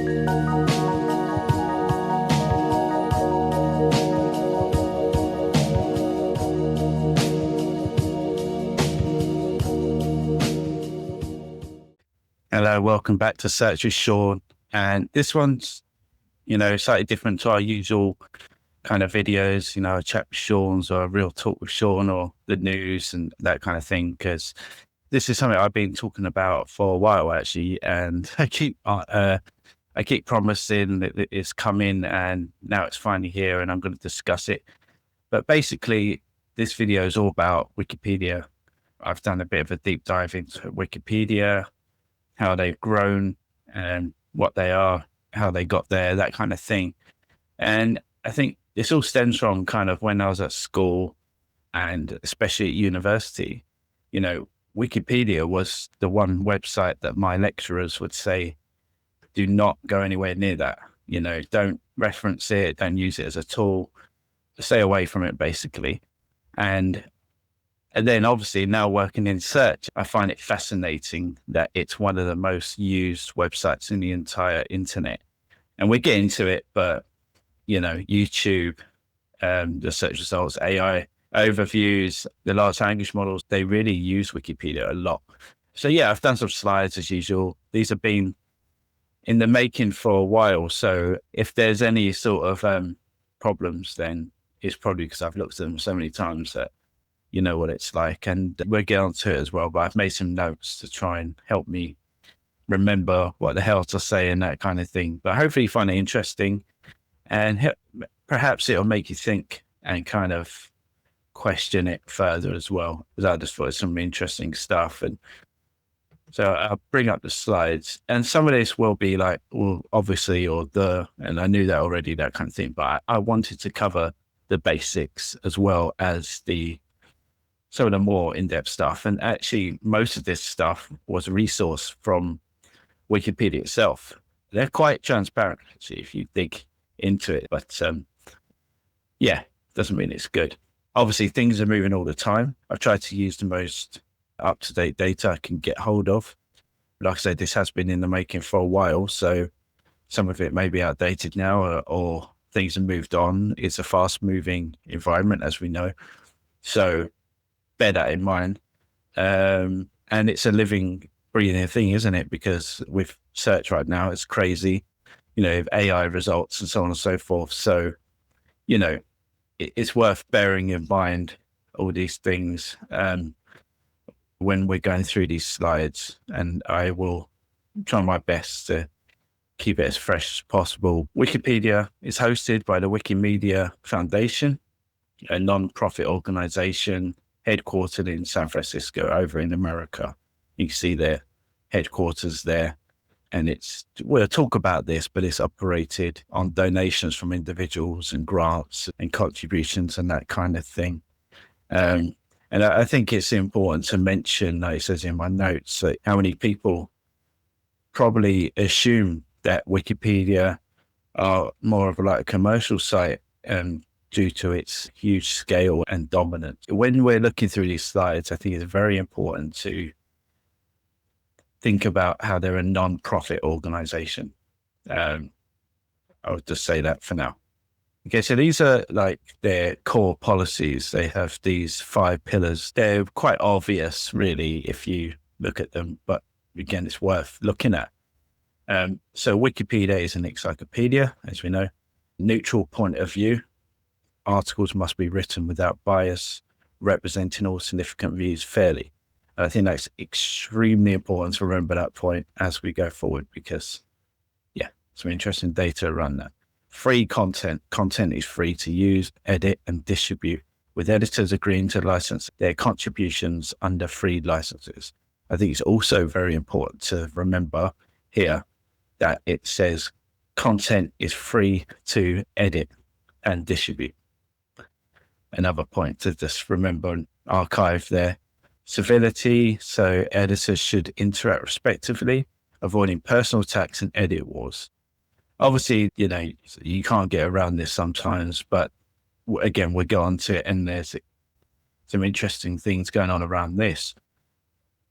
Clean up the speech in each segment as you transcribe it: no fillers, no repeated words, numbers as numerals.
Hello, welcome back to Search with Sean. And this one's, slightly different to our usual kind of videos, a chat with Sean's or a real talk with Sean or the news and that kind of thing, because this is something I've been talking about for a while, actually. And I keep promising that it's coming, and now it's finally here and I'm going to discuss it. But basically, this video is all about Wikipedia. I've done a bit of a deep dive into Wikipedia, how they've grown and what they are, how they got there, that kind of thing. And I think this all stems from kind of when I was at school and especially at university. Wikipedia was the one website that my lecturers would say, do not go anywhere near that. Don't reference it, don't use it as a tool, stay away from it, basically. And then obviously now working in search, I find it fascinating that it's one of the most used websites in the entire internet. And we're getting to it, but, YouTube, the search results, AI overviews, the large language models, they really use Wikipedia a lot. So yeah, I've done some slides as usual. These have been in the making for a while. So if there's any sort of problems, then it's probably because I've looked at them so many times that you know what it's like, and we'll get onto it as well. But I've made some notes to try and help me remember what the hell to say and that kind of thing. But hopefully you find it interesting, and perhaps it'll make you think and kind of question it further as well, because I just thought it's some interesting stuff. And so I'll bring up the slides, and some of this will be like, well, obviously, and I knew that already, that kind of thing. But I wanted to cover the basics as well as some of the more in-depth stuff. And actually, most of this stuff was a resource from Wikipedia itself. They're quite transparent, actually, if you dig into it. But doesn't mean it's good. Obviously, things are moving all the time. I've tried to use the most up-to-date data I can get hold of. Like I said, this has been in the making for a while, so some of it may be outdated now, or things have moved on. It's a fast-moving environment, as we know. So bear that in mind. And it's a living, breathing thing, isn't it? Because with search right now, it's crazy, AI results and so on and so forth. So, it's worth bearing in mind all these things when we're going through these slides. And I will try my best to keep it as fresh as possible. Wikipedia is hosted by the Wikimedia Foundation, a non-profit organization headquartered in San Francisco over in America. You can see their headquarters there. And we'll talk about this, but it's operated on donations from individuals and grants and contributions and that kind of thing. And I think it's important to mention, like it says in my notes, how many people probably assume that Wikipedia are more of like a commercial site due to its huge scale and dominance. When we're looking through these slides, I think it's very important to think about how they're a non-profit organization. I would just say that for now. Okay, so these are like their core policies. They have these 5 pillars. They're quite obvious, really, if you look at them, but again, it's worth looking at. So Wikipedia is an encyclopedia, as we know. Neutral point of view. Articles must be written without bias, representing all significant views fairly. I think that's extremely important to remember that point as we go forward, because, some interesting data around that. Free content. Content is free to use, edit, and distribute, with editors agreeing to license their contributions under free licenses. I think it's also very important to remember here that it says content is free to edit and distribute. Another point to just remember and archive there. Civility, so editors should interact respectively, avoiding personal attacks and edit wars. Obviously, you can't get around this sometimes, but again, we'll go on to it, and there's some interesting things going on around this.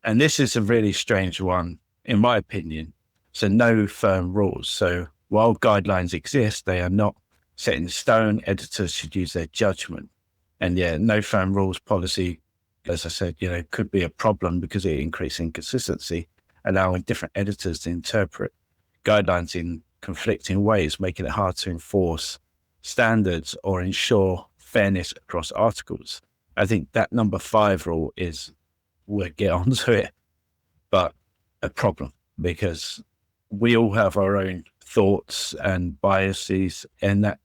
And this is a really strange one, in my opinion. So no firm rules. So while guidelines exist, they are not set in stone. Editors should use their judgment. And yeah, no firm rules policy, as I said, could be a problem because it increases inconsistency, allowing different editors to interpret guidelines in conflicting ways, making it hard to enforce standards or ensure fairness across articles. I think that number 5 rule is, we'll get onto it, but a problem because we all have our own thoughts and biases, and that,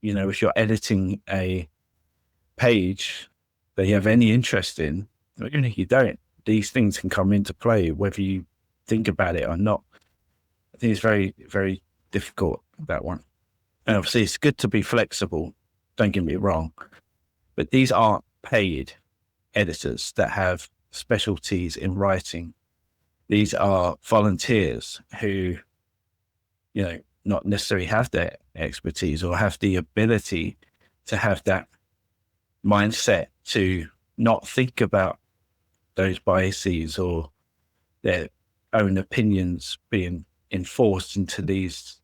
if you're editing a page that you have any interest in, even if you don't, these things can come into play whether you think about it or not. I think it's very, very difficult, that one. And obviously it's good to be flexible, don't get me wrong, but these aren't paid editors that have specialties in writing. These are volunteers who, not necessarily have their expertise or have the ability to have that mindset to not think about those biases or their own opinions being enforced into these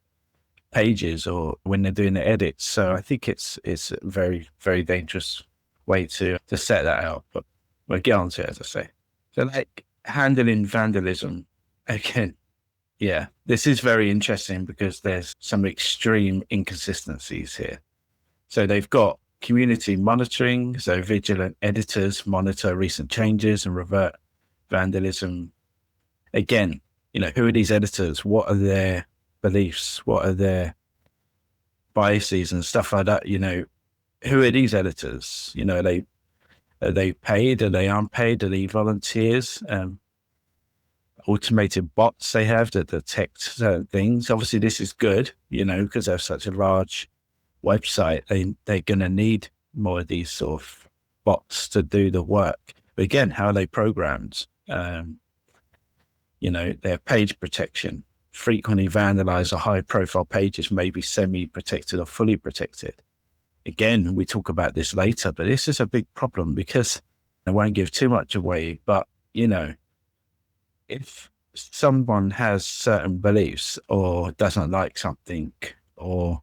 pages or when they're doing the edits. So I think it's a very, very dangerous way to set that out, but we'll get on to it, as I say. So like handling vandalism, again, yeah, this is very interesting because there's some extreme inconsistencies here. So they've got community monitoring. So vigilant editors monitor recent changes and revert vandalism. Again, who are these editors? What are their beliefs? What are their biases and stuff like that? Who are these editors? Are they paid? Are they unpaid? Are they volunteers? Automated bots they have that detect certain things. Obviously, this is good, because they're such a large website. They're going to need more of these sort of bots to do the work. But again, how are they programmed? Their page protection. Frequently vandalize or high profile pages may be semi-protected or fully protected. Again, we talk about this later, but this is a big problem because I won't give too much away, but if someone has certain beliefs or doesn't like something or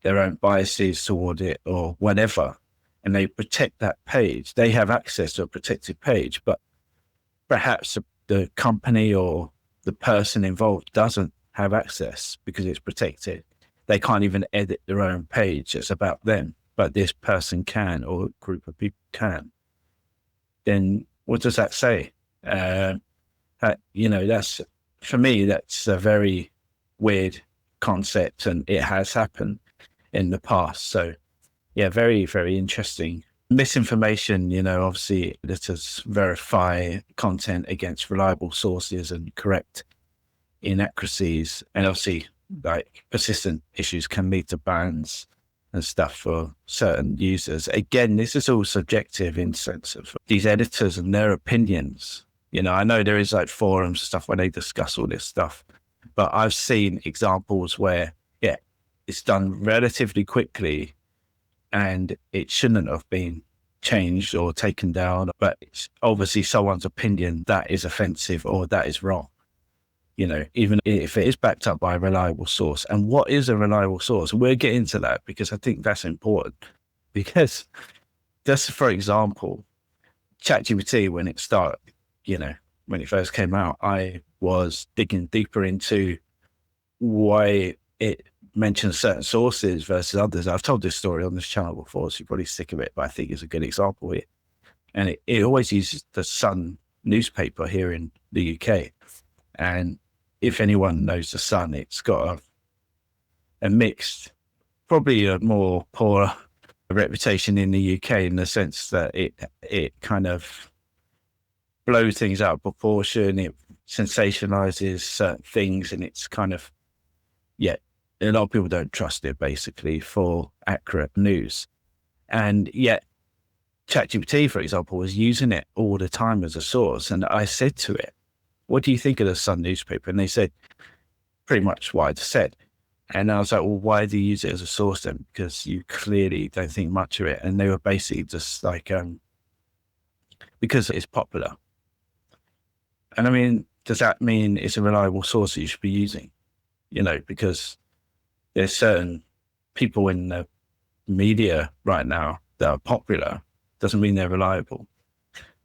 their own biases toward it or whatever, and they protect that page, they have access to a protected page, but perhaps the company or the person involved doesn't have access because it's protected. They can't even edit their own page. It's about them, but this person can, or a group of people can. Then what does that say? That's, for me, that's a very weird concept, and it has happened in the past. So yeah, very, very interesting. Misinformation, obviously editors verify content against reliable sources and correct inaccuracies. And obviously like persistent issues can lead to bans and stuff for certain users. Again, this is all subjective in sense of these editors and their opinions. I know there is like forums and stuff where they discuss all this stuff, but I've seen examples where, yeah, it's done relatively quickly and it shouldn't have been changed or taken down, but it's obviously someone's opinion that is offensive or that is wrong, even if it is backed up by a reliable source. And what is a reliable source? We'll get into that because I think that's important. Because just for example, ChatGPT, when it started, when it first came out, I was digging deeper into why it mentions certain sources versus others. I've told this story on this channel before, so you're probably sick of it, but I think it's a good example here. And it always uses the Sun newspaper here in the UK. And if anyone knows the Sun, it's got a mixed, probably a more poor reputation in the UK in the sense that it kind of blows things out of proportion. It sensationalizes certain things, and it's kind of, yeah, a lot of people don't trust it basically for accurate news. And yet ChatGPT, for example, was using it all the time as a source. And I said to it, what do you think of the Sun newspaper? And they said pretty much what I'd said. And I was like, well, why do you use it as a source then? Because you clearly don't think much of it. And they were basically just like, because it's popular. And I mean, does that mean it's a reliable source that you should be using? Because there's certain people in the media right now that are popular, doesn't mean they're reliable.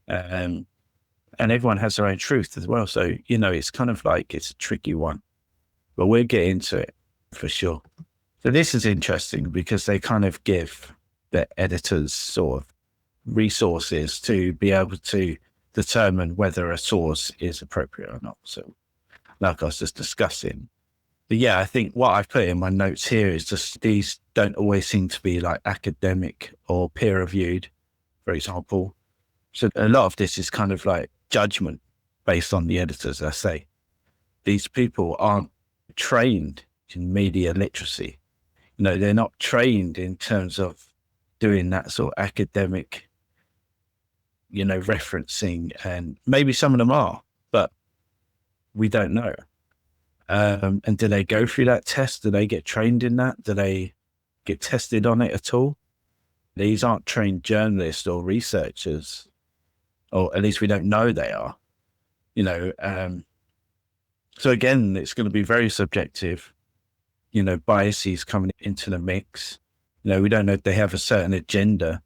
And everyone has their own truth as well. So, it's kind of like, it's a tricky one, but we'll get into it for sure. So this is interesting because they kind of give the editors sort of resources to be able to determine whether a source is appropriate or not. So like I was just discussing. But yeah, I think what I've put in my notes here is just these don't always seem to be like academic or peer reviewed, for example. So a lot of this is kind of like judgment based on the editors, I say. These people aren't trained in media literacy. They're not trained in terms of doing that sort of academic, referencing, and maybe some of them are, but we don't know. And do they go through that test? Do they get trained in that? Do they get tested on it at all? These aren't trained journalists or researchers, or at least we don't know they are, So again, it's going to be very subjective, biases coming into the mix. We don't know if they have a certain agenda.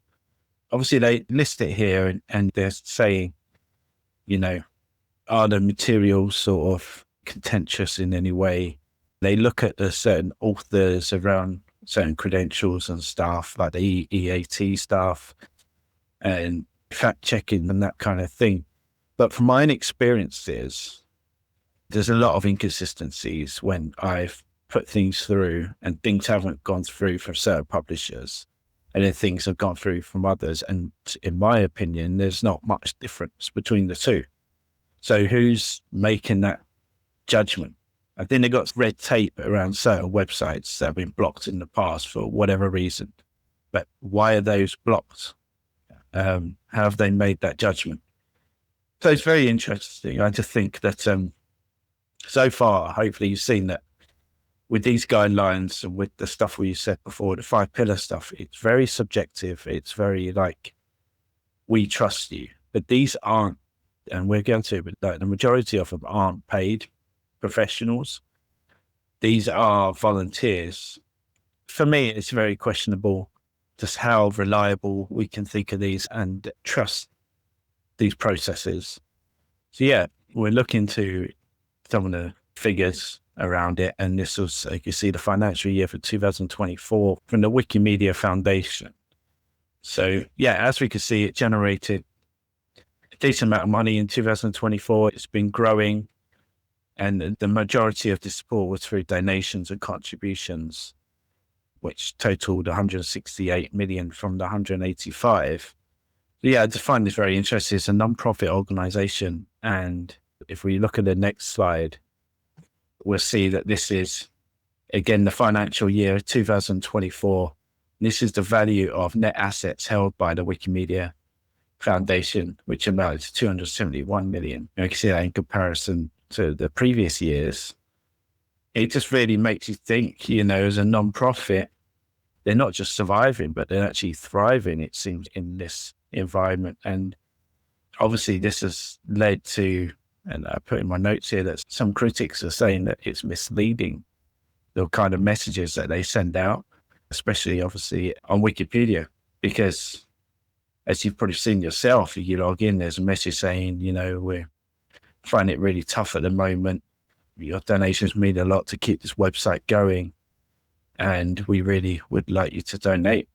Obviously, they list it here and they're saying, are the materials sort of contentious in any way? They look at the certain authors around certain credentials and stuff, like the EEAT stuff and fact checking and that kind of thing. But from my own experiences, there's a lot of inconsistencies when I've put things through and things haven't gone through from certain publishers and then things have gone through from others. And in my opinion, there's not much difference between the two. So who's making that judgment? I think they've got red tape around certain websites that have been blocked in the past for whatever reason. But why are those blocked? How have they made that judgment? So it's very interesting. I just think that so far, hopefully you've seen that with these guidelines and with the stuff we said before, the 5 pillar stuff, it's very subjective. It's very like, we trust you. But these aren't, and we're going to, but like, the majority of them aren't paid professionals. These are volunteers. For me, it's very questionable just how reliable we can think of these and trust these processes. So yeah, we're looking to some of the figures around it. And this was, you can see the financial year for 2024 from the Wikimedia Foundation. So yeah, as we can see, it generated a decent amount of money in 2024. It's been growing. And the majority of the support was through donations and contributions, which totaled 168 million from the 185. Yeah, I just find this very interesting. It's a non-profit organization. And if we look at the next slide, we'll see that this is, again, the financial year 2024. This is the value of net assets held by the Wikimedia Foundation, which amounted to 271 million. You can see that in comparison to the previous years. It just really makes you think, as a non-profit, they're not just surviving, but they're actually thriving, it seems, in this environment. And obviously this has led to, and I put in my notes here that some critics are saying that it's misleading, the kind of messages that they send out, especially obviously on Wikipedia, because as you've probably seen yourself, if you log in, there's a message saying, we're finding it really tough at the moment. Your donations mean a lot to keep this website going, and we really would like you to donate.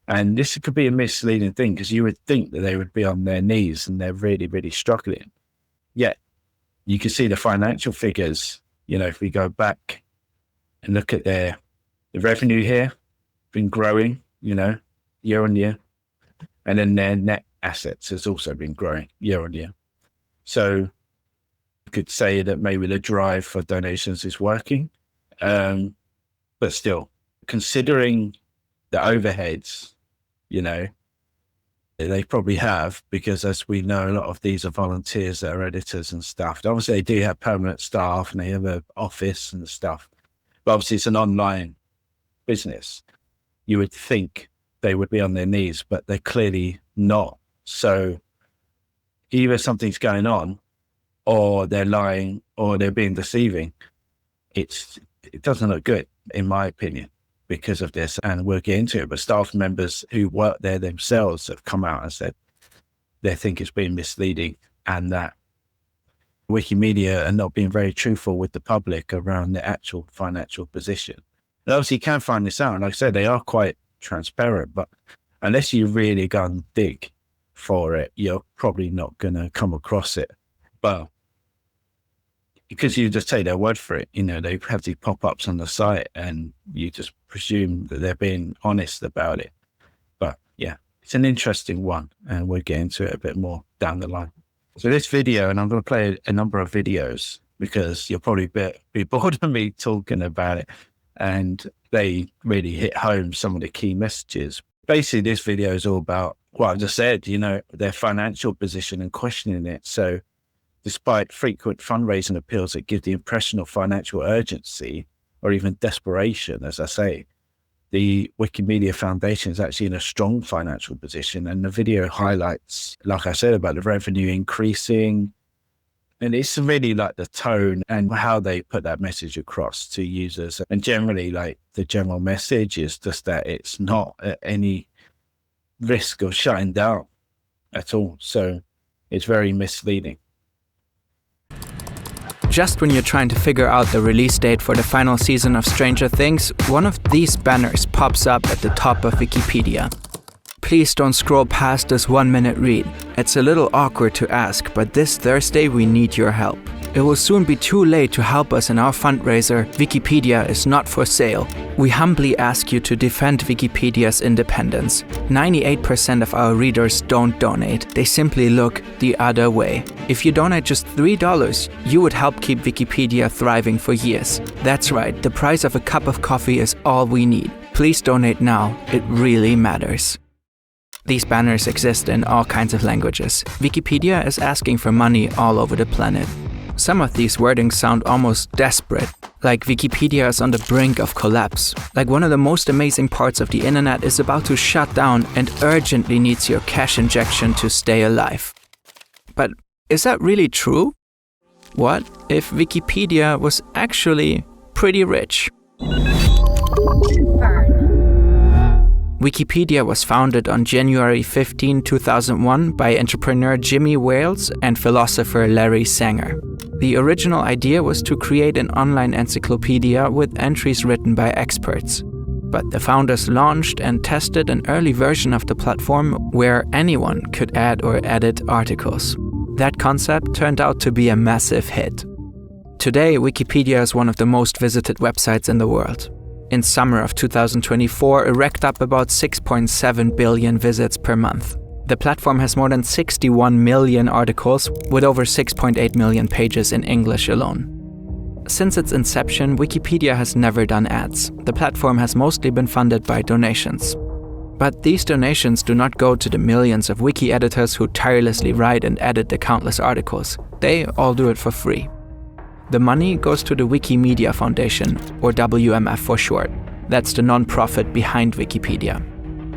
And this could be a misleading thing because you would think that they would be on their knees and they're really, really struggling. Yet you can see the financial figures, if we go back and look at the revenue here, been growing, year on year. And then their net assets has also been growing year on year. So you could say that maybe the drive for donations is working. But still, considering the overheads, they probably have, because as we know, a lot of these are volunteers that are editors and stuff. Obviously, they do have permanent staff and they have an office and stuff. But obviously, it's an online business. You would think they would be on their knees, but they're clearly not. So either something's going on or they're lying, or they're being deceiving, it doesn't look good, in my opinion, because of this. And we'll get into it. But staff members who work there themselves have come out and said they think it's been misleading, and that Wikimedia are not being very truthful with the public around the actual financial position. And obviously, you can find this out. And like I said, they are quite transparent, but unless you really go and dig for it, you're probably not going to come across it. But because you just take their word for it, they have these pop-ups on the site and you just presume that they're being honest about it. But yeah, it's an interesting one, and we'll get into it a bit more down the line. So this video, and I'm going to play a number of videos because you'll probably be bored of me talking about it, and they really hit home some of the key messages. Basically, this video is all about what I've just said, their financial position and questioning it. So despite frequent fundraising appeals that give the impression of financial urgency or even desperation, as I say, the Wikimedia Foundation is actually in a strong financial position. And the video highlights, like I said, about the revenue increasing. And it's really like the tone and how they put that message across to users. And generally, like the general message is just that it's not at any risk of shutting down at all. So it's very misleading. Just when you're trying to figure out the release date for the final season of Stranger Things, one of these banners pops up at the top of Wikipedia. Please don't scroll past this 1-minute read. It's a little awkward to ask, but this Thursday we need your help. It will soon be too late to help us in our fundraiser. Wikipedia is not for sale. We humbly ask you to defend Wikipedia's independence. 98% of our readers don't donate. They simply look the other way. If you donate just $3, you would help keep Wikipedia thriving for years. That's right, the price of a cup of coffee is all we need. Please donate now. It really matters. These banners exist in all kinds of languages. Wikipedia is asking for money all over the planet. Some of these wordings sound almost desperate, like Wikipedia is on the brink of collapse, like one of the most amazing parts of the internet is about to shut down and urgently needs your cash injection to stay alive. But is that really true? What if Wikipedia was actually pretty rich? Wikipedia was founded on January 15, 2001 by entrepreneur Jimmy Wales and philosopher Larry Sanger. The original idea was to create an online encyclopedia with entries written by experts. But the founders launched and tested an early version of the platform where anyone could add or edit articles. That concept turned out to be a massive hit. Today, Wikipedia is one of the most visited websites in the world. In summer of 2024, it racked up about 6.7 billion visits per month. The platform has more than 61 million articles, with over 6.8 million pages in English alone. Since its inception, Wikipedia has never done ads. The platform has mostly been funded by donations. But these donations do not go to the millions of wiki editors who tirelessly write and edit the countless articles. They all do it for free. The money goes to the Wikimedia Foundation, or WMF for short. That's the non-profit behind Wikipedia.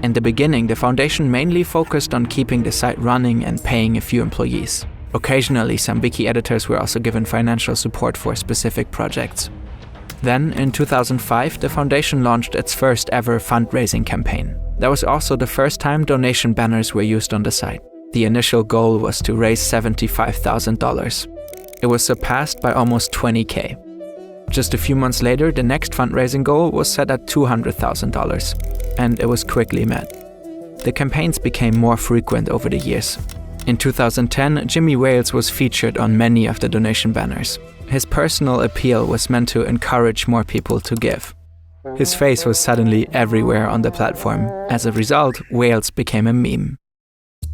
In the beginning, the foundation mainly focused on keeping the site running and paying a few employees. Occasionally, some wiki editors were also given financial support for specific projects. Then, in 2005, the foundation launched its first ever fundraising campaign. That was also the first time donation banners were used on the site. The initial goal was to raise $75,000. It was surpassed by almost $20,000. Just a few months later, the next fundraising goal was set at $200,000, and it was quickly met. The campaigns became more frequent over the years. In 2010, Jimmy Wales was featured on many of the donation banners. His personal appeal was meant to encourage more people to give. His face was suddenly everywhere on the platform. As a result, Wales became a meme.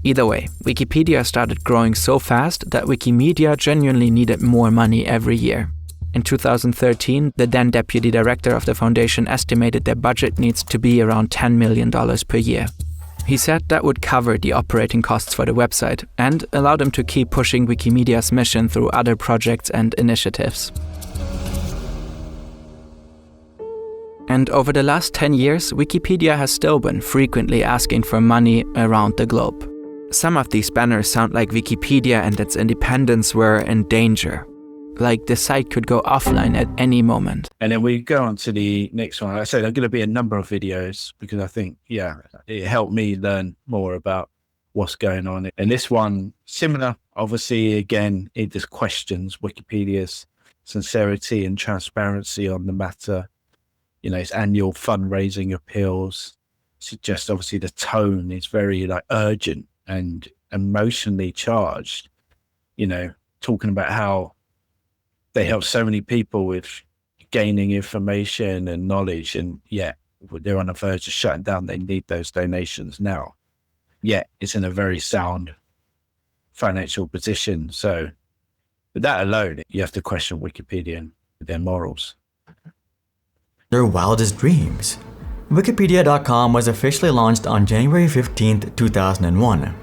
Either way, Wikipedia started growing so fast that Wikimedia genuinely needed more money every year. In 2013, the then deputy director of the foundation estimated their budget needs to be around $10 million per year. He said that would cover the operating costs for the website and allow them to keep pushing Wikimedia's mission through other projects and initiatives. And over the last 10 years, Wikipedia has still been frequently asking for money around the globe. Some of these banners sound like Wikipedia and its independence were in danger. Like the site could go offline at any moment. And then we go on to the next one. Like I said, there are going to be a number of videos because I think, it helped me learn more about what's going on. And this one, similar, obviously, again, it just questions Wikipedia's sincerity and transparency on the matter. Its annual fundraising appeals suggest obviously the tone is very urgent and emotionally charged, talking about how they help so many people with gaining information and knowledge, and they're on the verge of shutting down. They need those donations now. It's in a very sound financial position. So with that alone, you have to question Wikipedia and their morals. Their wildest dreams. Wikipedia.com was officially launched on January 15, 2001.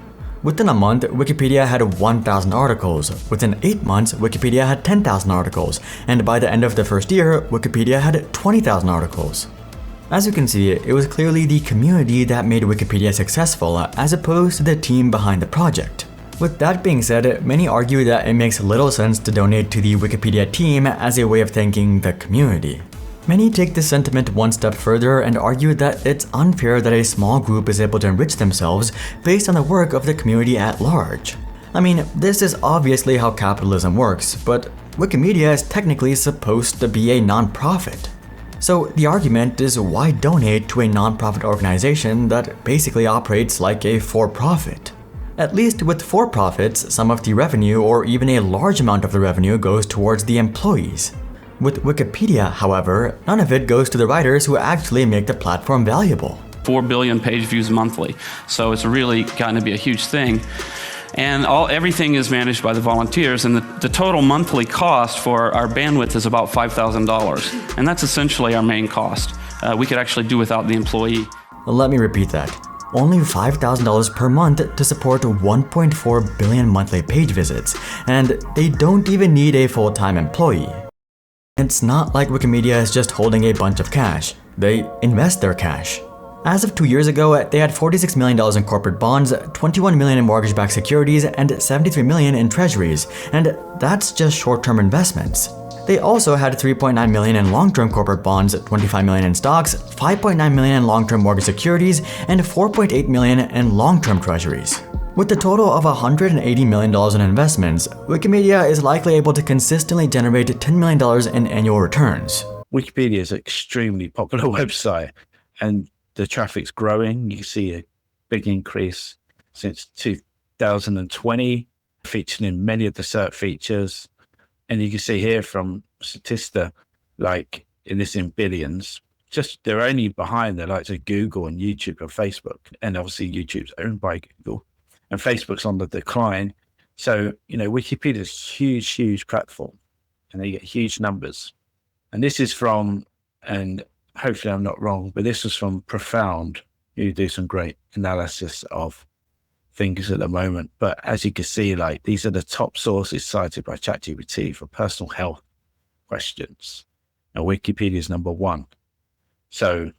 Within a month, Wikipedia had 1,000 articles. Within 8 months, Wikipedia had 10,000 articles. And by the end of the first year, Wikipedia had 20,000 articles. As you can see, it was clearly the community that made Wikipedia successful, as opposed to the team behind the project. With that being said, many argue that it makes little sense to donate to the Wikipedia team as a way of thanking the community. Many take this sentiment one step further and argue that it's unfair that a small group is able to enrich themselves based on the work of the community at large. I mean, this is obviously how capitalism works, but Wikimedia is technically supposed to be a non-profit. So the argument is, why donate to a non-profit organization that basically operates like a for-profit? At least with for-profits, some of the revenue or even a large amount of the revenue goes towards the employees. With Wikipedia, however, none of it goes to the writers who actually make the platform valuable. 4 billion page views monthly, so it's really gotten to be a huge thing. And everything is managed by the volunteers, and the total monthly cost for our bandwidth is about $5,000. And that's essentially our main cost. We could actually do without the employee. Let me repeat that. Only $5,000 per month to support 1.4 billion monthly page visits, and they don't even need a full-time employee. It's not like Wikimedia is just holding a bunch of cash. They invest their cash. As of 2 years ago, they had $46 million in corporate bonds, $21 million in mortgage-backed securities, and $73 million in treasuries, and that's just short-term investments. They also had $3.9 million in long-term corporate bonds, $25 million in stocks, $5.9 million in long-term mortgage securities, and $4.8 million in long-term treasuries. With a total of $180 million in investments, Wikimedia is likely able to consistently generate $10 million in annual returns. Wikipedia is an extremely popular website, and the traffic's growing. You see a big increase since 2020, featured in many of the search features. And you can see here from Statista, in billions, just they're only behind the likes of Google and YouTube and Facebook. And obviously YouTube's owned by Google. And Facebook's on the decline. So, Wikipedia is a huge, huge platform, and they get huge numbers. And this is from, and hopefully I'm not wrong, but this was from Profound, who do some great analysis of things at the moment. But as you can see, these are the top sources cited by ChatGPT for personal health questions. And Wikipedia is number one. So,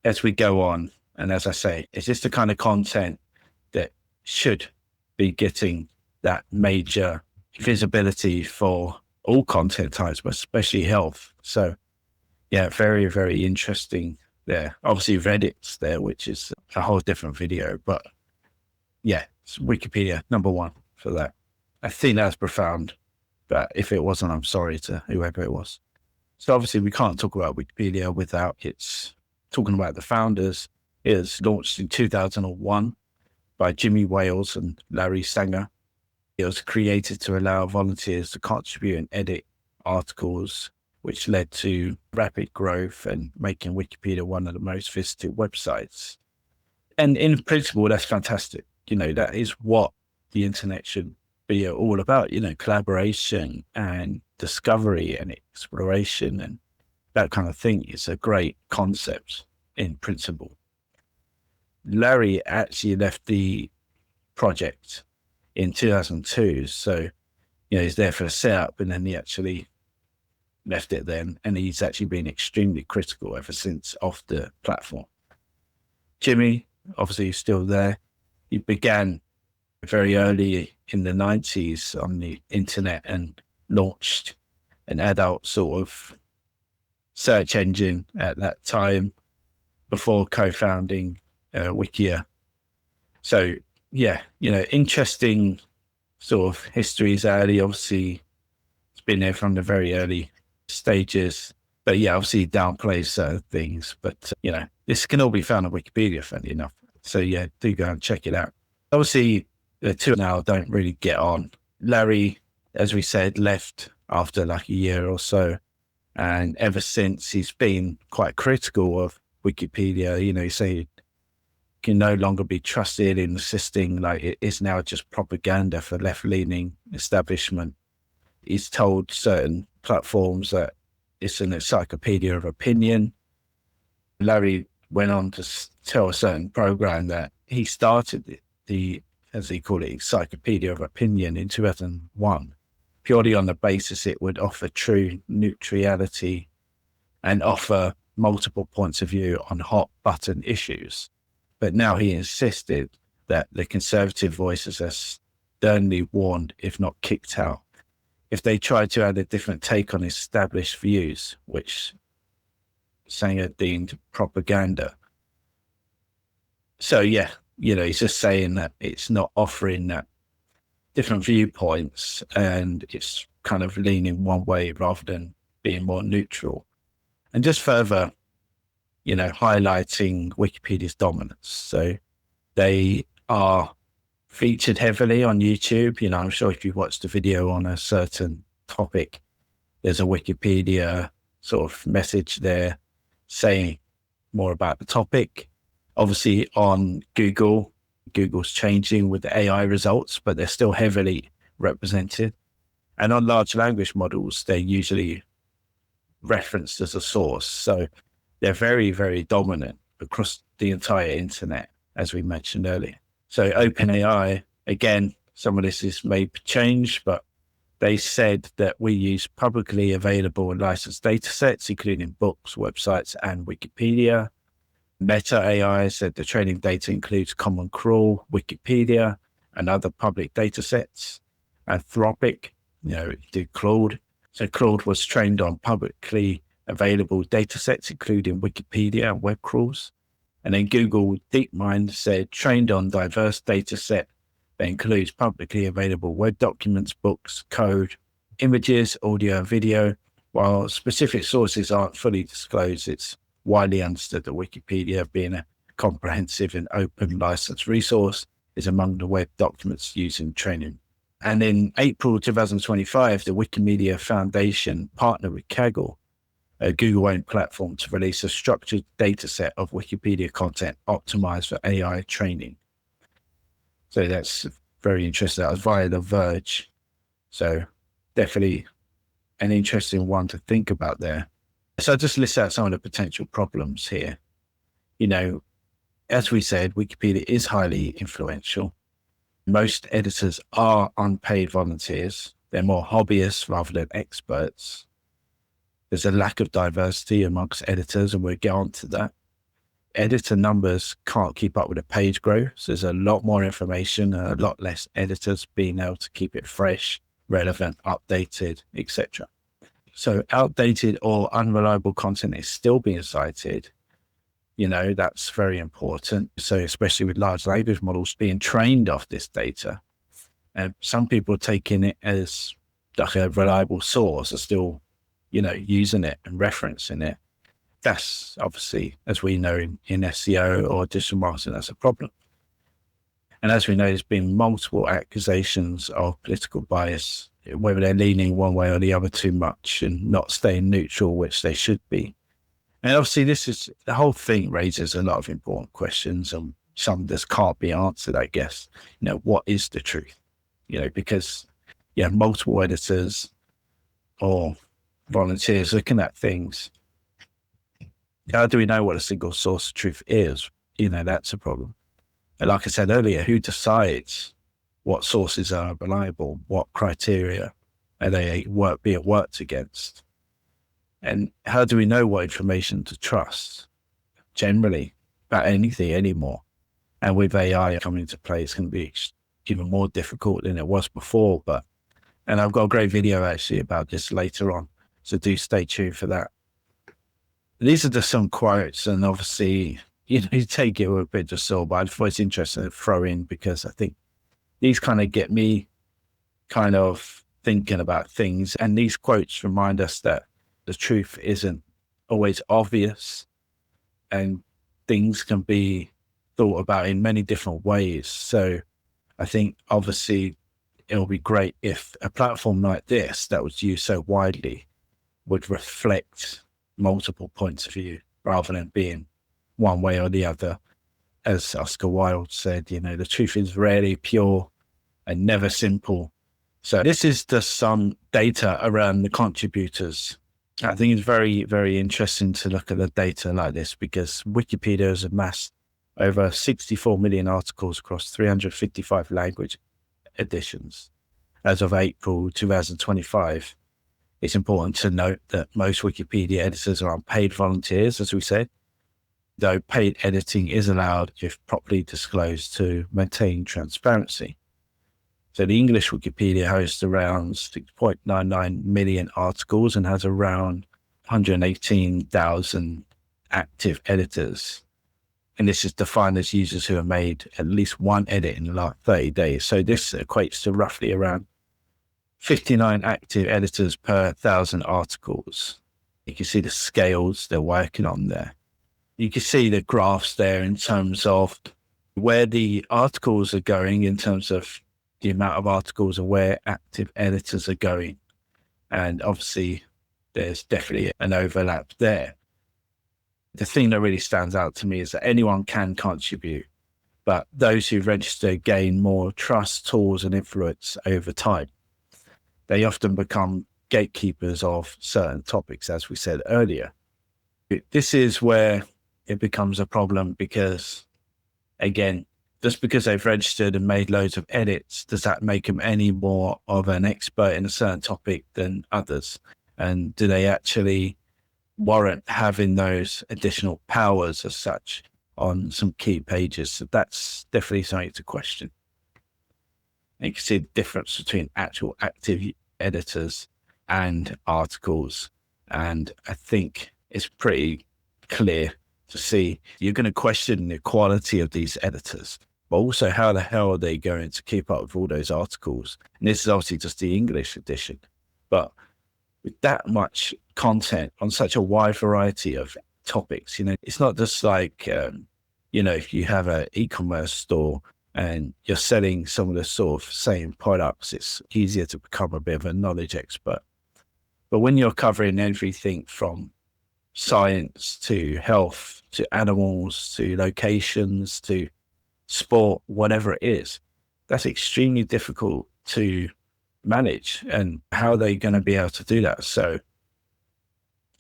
as we go on, and as I say, is this the kind of content that should be getting that major visibility for all content types, but especially health? So very, very interesting there. Obviously Reddit's there, which is a whole different video, but it's Wikipedia number one for that. I think that's profound, but if it wasn't, I'm sorry to whoever it was. So obviously we can't talk about Wikipedia without it's talking about the founders. It was launched in 2001 by Jimmy Wales and Larry Sanger. It was created to allow volunteers to contribute and edit articles, which led to rapid growth and making Wikipedia one of the most visited websites. And in principle, that's fantastic. That is what the internet should be all about, collaboration and discovery and exploration and that kind of thing. It's a great concept in principle. Larry actually left the project in 2002. So, he's there for the setup, and then he actually left it then. And he's actually been extremely critical ever since of the platform. Jimmy, obviously, is still there. It began very early in the 90s on the internet and launched an adult sort of search engine at that time before co-founding Wikia. So yeah, interesting sort of history is early. Obviously, it's been there from the very early stages. But yeah, obviously downplays certain things. But, this can all be found on Wikipedia, funny enough. So yeah, do go and check it out. Obviously, the two now don't really get on. Larry, as we said, left after like a year or so. And ever since, he's been quite critical of Wikipedia. He say it can no longer be trusted, insisting like it is now just propaganda for left-leaning establishment. He's told certain platforms that it's an encyclopedia of opinion. Larry went on to tell a certain program that he started the, as he called it, encyclopedia of opinion in 2001, purely on the basis it would offer true neutrality and offer multiple points of view on hot button issues. But now he insisted that the conservative voices are sternly warned, if not kicked out, if they try to add a different take on established views, which Sanger deemed propaganda. So yeah, he's just saying that it's not offering that different viewpoints and it's kind of leaning one way rather than being more neutral. And just further, highlighting Wikipedia's dominance. So they are featured heavily on YouTube. I'm sure if you watched a video on a certain topic, there's a Wikipedia sort of message there saying more about the topic. Obviously on Google's changing with the AI results, but they're still heavily represented. And on large language models, they're usually referenced as a source. So they're very, very dominant across the entire internet, as we mentioned earlier. So OpenAI, again, some of this is may change, but they said that we use publicly available and licensed data sets, including books, websites, and Wikipedia. Meta AI said the training data includes Common Crawl, Wikipedia, and other public data sets. Anthropic, did Claude. So Claude was trained on publicly available data sets, including Wikipedia and web crawls. And then Google DeepMind said trained on diverse data set that includes publicly available web documents, books, code, images, audio, and video. While specific sources aren't fully disclosed, it's widely understood that Wikipedia, being a comprehensive and open license resource, is among the web documents used in training. And in April 2025, the Wikimedia Foundation partnered with Kaggle, a Google-owned platform, to release a structured data set of Wikipedia content optimized for AI training. So that's very interesting. That was via The Verge. So definitely an interesting one to think about there. So I'll just list out some of the potential problems here. As we said, Wikipedia is highly influential. Most editors are unpaid volunteers. They're more hobbyists rather than experts. There's a lack of diversity amongst editors, and we'll get on to that. Editor numbers can't keep up with the page growth. So there's a lot more information, a lot less editors being able to keep it fresh, relevant, updated, etc. So outdated or unreliable content is still being cited. That's very important. So especially with large language models being trained off this data, and some people taking it as like a reliable source are still, using it and referencing it. That's obviously, as we know in SEO or digital marketing, that's a problem. And as we know, there's been multiple accusations of political bias, whether they're leaning one way or the other too much and not staying neutral, which they should be. And obviously the whole thing raises a lot of important questions, and some just can't be answered, I guess. What is the truth? Because multiple editors or volunteers looking at things. How do we know what a single source of truth is? That's a problem. And like I said earlier, who decides what sources are reliable? What criteria are they being worked against? And how do we know what information to trust generally about anything anymore? And with AI coming into play, it's going to be even more difficult than it was before. And I've got a great video actually about this later on. So do stay tuned for that. These are just some quotes, and obviously, you take it with a bit of salt, but I thought it's interesting to throw in because I think these kind of get me kind of thinking about things. And these quotes remind us that the truth isn't always obvious, and things can be thought about in many different ways. So I think obviously it'll be great if a platform like this that was used so widely would reflect multiple points of view rather than being one way or the other. As Oscar Wilde said, the truth is rarely pure and never simple. So this is just some data around the contributors. I think it's very, very interesting to look at the data like this because Wikipedia has amassed over 64 million articles across 355 language editions. As of April 2025, it's important to note that most Wikipedia editors are unpaid volunteers, as we said, though paid editing is allowed if properly disclosed to maintain transparency. So the English Wikipedia hosts around 6.99 million articles and has around 118,000 active editors. And this is defined as users who have made at least one edit in the last 30 days. So this equates to roughly around 59 active editors per 1,000 articles. You can see the scales they're working on there. You can see the graphs there in terms of where the articles are going, in terms of the amount of articles and where active editors are going. And obviously, there's definitely an overlap there. The thing that really stands out to me is that anyone can contribute, but those who register gain more trust, tools, and influence over time. They often become gatekeepers of certain topics, as we said earlier. This is where it becomes a problem because, again, just because they've registered and made loads of edits, does that make them any more of an expert in a certain topic than others? And do they actually warrant having those additional powers as such on some key pages? So that's definitely something to question. And you can see the difference between actual active editors and articles. And I think it's pretty clear to see you're going to question the quality of these editors, but also how the hell are they going to keep up with all those articles? And this is obviously just the English edition, but with that much content on such a wide variety of topics, it's not just like, if you have an e-commerce store and you're selling some of the sort of same products, it's easier to become a bit of a knowledge expert. But when you're covering everything from science to health to animals to locations to sport, whatever it is, that's extremely difficult to manage. And how are they going to be able to do that? So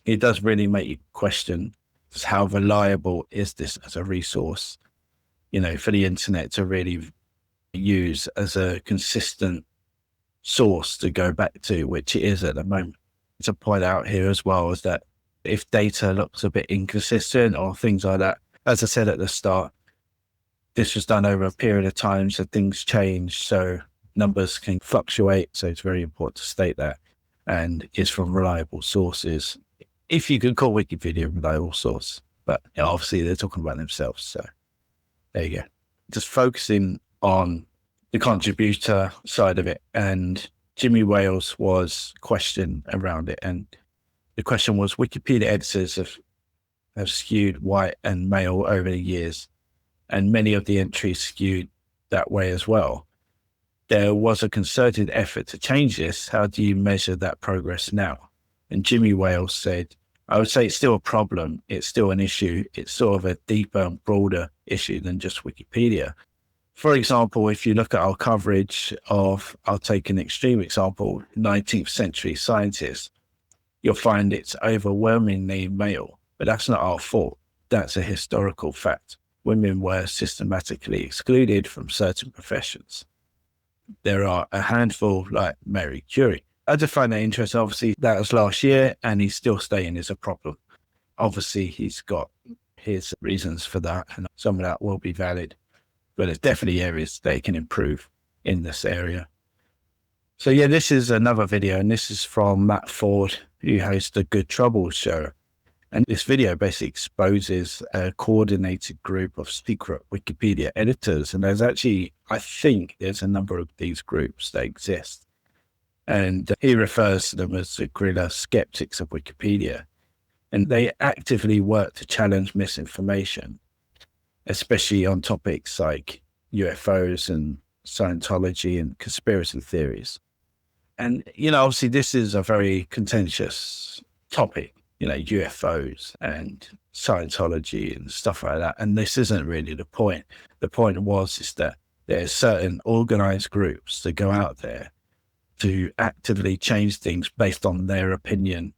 it does really make you question just how reliable is this as a resource, for the internet to really use as a consistent source to go back to, which it is at the moment. To point out here as well is that if data looks a bit inconsistent or things like that, as I said at the start, this was done over a period of time, so things change, so numbers can fluctuate. So it's very important to state that, and it's from reliable sources. If you can call Wikipedia a reliable source, but obviously they're talking about themselves. So there you go. Just focusing on the contributor side of it, and Jimmy Wales was questioned around it, and the question was, Wikipedia editors have skewed white and male over the years, and many of the entries skewed that way as well. There was a concerted effort to change this. How do you measure that progress now? And Jimmy Wales said, I would say it's still a problem. It's still an issue. It's sort of a deeper and broader issue than just Wikipedia. For example, if you look at our coverage of, I'll take an extreme example, 19th century scientists, you'll find it's overwhelmingly male, but that's not our fault. That's a historical fact. Women were systematically excluded from certain professions. There are a handful like Marie Curie. I just find that interesting. Obviously, that was last year, and he's still staying as a problem. Obviously, he's got his reasons for that, and some of that will be valid. but there's definitely areas they can improve in this area. So yeah, this is another video, and this is from Matt Ford, who hosts the Good Trouble show. And this video basically exposes a coordinated group of secret Wikipedia editors. And there's actually, I think there's a number of these groups that exist. And he refers to them as the guerrilla skeptics of Wikipedia. And they actively work to challenge misinformation, especially on topics like UFOs and Scientology and conspiracy theories. And, obviously this is a very contentious topic, UFOs and Scientology and stuff like that. And this isn't really the point. The point is that there's certain organized groups that go out there to actively change things based on their opinion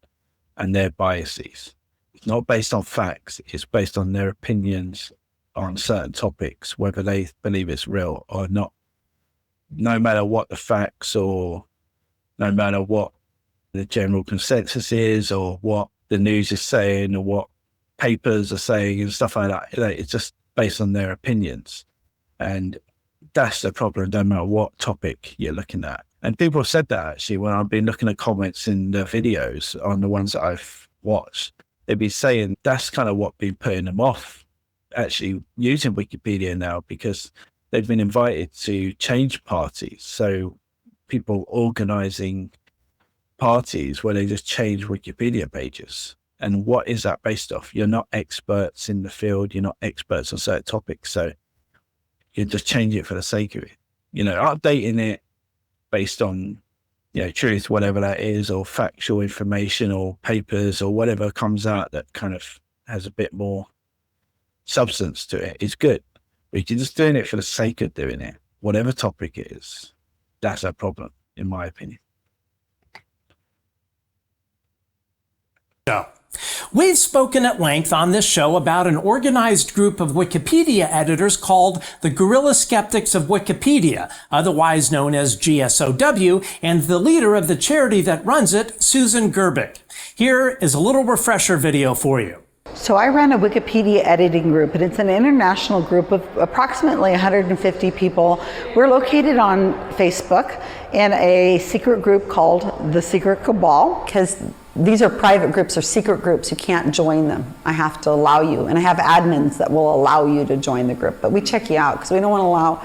and their biases. It's not based on facts. It's based on their opinions on certain topics, whether they believe it's real or not. No matter what the facts or no matter what the general consensus is or what the news is saying or what papers are saying and stuff like that. It's just based on their opinions. And that's the problem, no matter what topic you're looking at. And people have said that actually when I've been looking at comments in the videos on the ones that I've watched. They've been saying that's kind of what been putting them off actually using Wikipedia now, because they've been invited to change parties. So people organizing parties where they just change Wikipedia pages. And what is that based off? You're not experts in the field. You're not experts on certain topics. So you just change it for the sake of it, updating it based on, truth, whatever that is, or factual information or papers or whatever comes out that kind of has a bit more substance to it is good. But if you're just doing it for the sake of doing it, whatever topic it is, that's a problem, in my opinion. We've spoken at length on this show about an organized group of Wikipedia editors called the Guerrilla Skeptics of Wikipedia, otherwise known as GSOW, and the leader of the charity that runs it, Susan Gerbic. Here is a little refresher video for you. So I run a Wikipedia editing group, and it's an international group of approximately 150 people. We're located on Facebook in a secret group called The Secret Cabal, because these are private groups or secret groups. You can't join them. I have to allow you, and I have admins that will allow you to join the group, but we check you out because we don't want to allow,